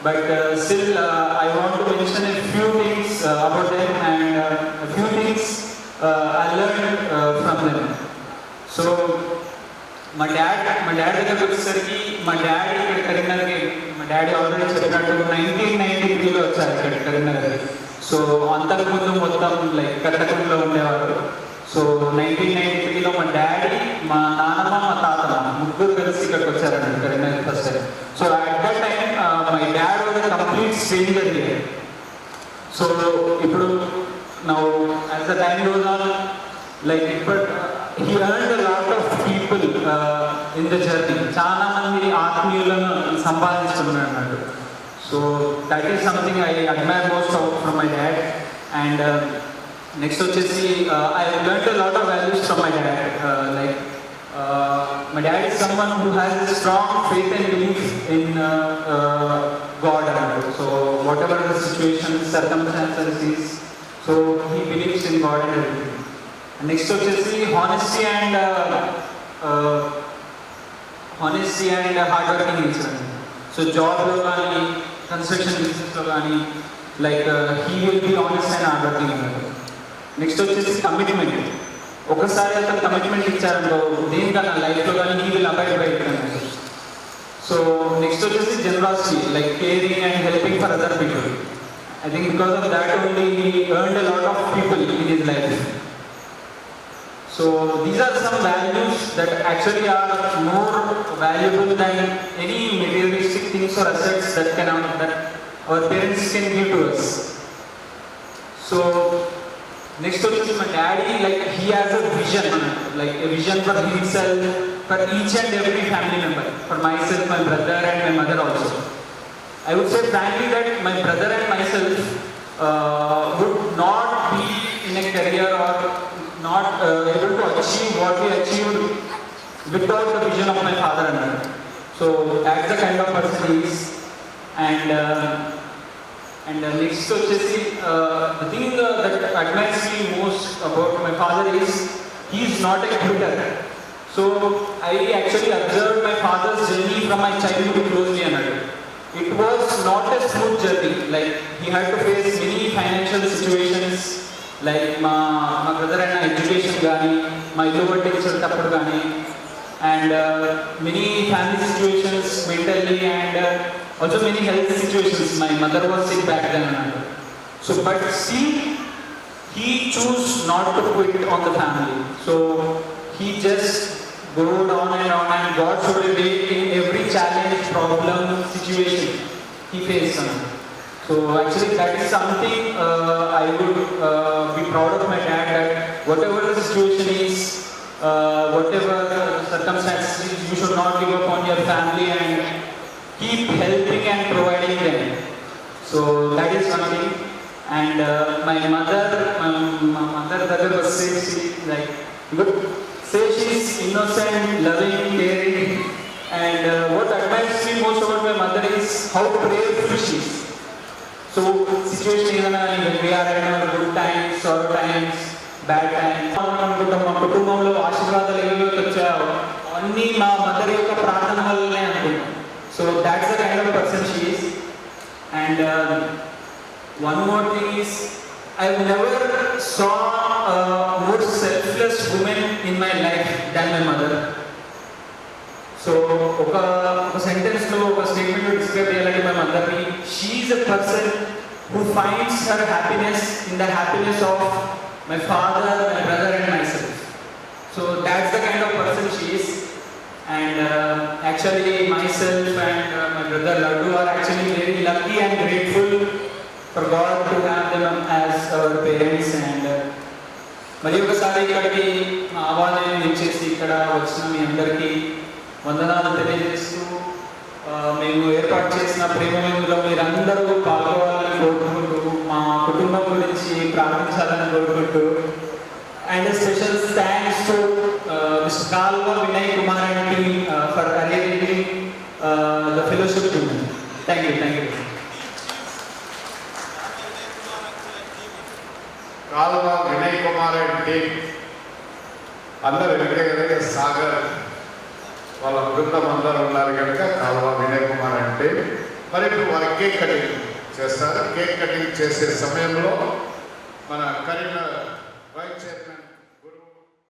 but still I want to mention a few things about them and a few things I learned from them. So మా డాడ్ దగ్గరకు వచ్చేసరికి మా డాడీ ఇక్కడ కరీంనగర్కి, మా డాడీ ఆల్రెడీ చెప్పినట్టు 1993లో వచ్చారు ఇక్కడ కరీంనగర్కి. సో అంతకుముందు మొత్తం లైక్ కర్ణాటకలో ఉండేవారు. సో 1993లో మా డాడీ, మా నాన్నమ్మ, మా తాతమ్మ ముగ్గురు కలిసి ఇక్కడికి వచ్చారండి Karimnagar first time. So at that time my dad was a complete stranger here. So ఇప్పుడు now as the time goes on, like but he earned a lot of people in the journey. చాలా మంది ఆత్మీయులను సంపాదించుకున్నాడు అన్నట్టు. So that is something I admire most from my dad. And next వచ్చేసి I learned a lot of values from my dad. Like my dad is someone who has a strong faith and belief in God అన్నట్టు. So whatever the situation, circumstances is, so he believes in God and everything. Next వచ్చేసి honesty and hard working nature అండి. So జాబ్లో కానీ, construction బిజినెస్లో కానీ, like he will be honest and hard working అన్నట్టు. Next వచ్చేసి commitment. ఒకసారి అతను కమిట్మెంట్ ఇచ్చారనుకో దేనికన్నా లైఫ్లో కానీ he will abide by it అన్నట్టు. సో నెక్స్ట్ వచ్చేసి generosity, like caring and helping for other people. I think because of that only he earned a lot of people in his life. So these are some values that actually are more valuable than any materialistic things or assets that our parents can give to us. So next to this, my daddy, like he has a vision, like a vision for himself, for each and every family member, for myself, my brother and my mother also. I would say frankly that my brother and myself would not be in a career or not able to achieve what we achieved without the vision of my father and mother. So that's the kind of person he is. And next వచ్చేసి the thing that admires me most about my father is he is not a quitter. So I actually observed my father's journey from my childhood closely and it was not a smooth journey. Like he had to face many financial situations, like మా brother అయిన education కానీ, మా ఇల్లు పట్టించేటప్పుడు కానీ, and many family situations mentally and also many health situations. My mother was sick back then అన్నట్టు. So but still he choose not to quit on the family. So he just goed on and God showed a way in every challenge, problem, situation he face అన్నట్టు. So actually that is something I would be proud of my dad, that whatever the situation is, whatever circumstances is, you should not give up on your family and keep helping and providing them. So that is one thing. And my mother that was like say she is innocent, loving, caring, and what admires me most about my mother is how prayerful she is. So situation ఏదైనా we are in our good times, sorrow times, bad times, అనుకుంటాం మా కుటుంబంలో ఆశీర్వాదాలు ఏవేవి వచ్చాయో అన్నీ మా mother యొక్క ప్రార్థన వల్లనే అనుకుంటాం. So that's the kind of person she is. And one more thing is, I've never saw a more selfless woman in my life than my mother. So, ఒక సెంటెన్స్లో ఒక స్టేట్మెంట్ డిస్క్రైబ్ చేయాలంటే my mother-ని, she is a person who finds her happiness in the happiness of my father, my brother and myself. So that's the kind of person she is. And actually myself and my brother Laddu are actually very lucky and grateful for God to have them as our parents. And మరి ఒకసారి ఇక్కడికి ఆహ్వానం ఇచ్చేసి ఇక్కడ వచ్చిన మీ అందరికీ వందనాలు తెలియజేస్తూ మేము ఏర్పాటు చేసిన ప్రేమ విందులో మీరందరూ పాల్గొవాలని కోరుకుంటూ మా కుటుంబం గురించి ప్రార్థించాలని కోరుకుంటూ and special thanks to mister Kalva Vinay Kumar and team for arranging the fellowship to me. Thank you. Kalva Vinay Kumar and team అందరూ వెంకయ్య సాగర్ వాళ్ళ బృందం అందరూ ఉన్నారు కనుక కాల్వ వినయ్ కుమార్ అంటే మరి ఇప్పుడు వారి కేక్ కటింగ్ చేస్తారు. కేక్ కటింగ్ చేసే సమయంలో మన కరీంనగర్ వైస్ చైర్మన్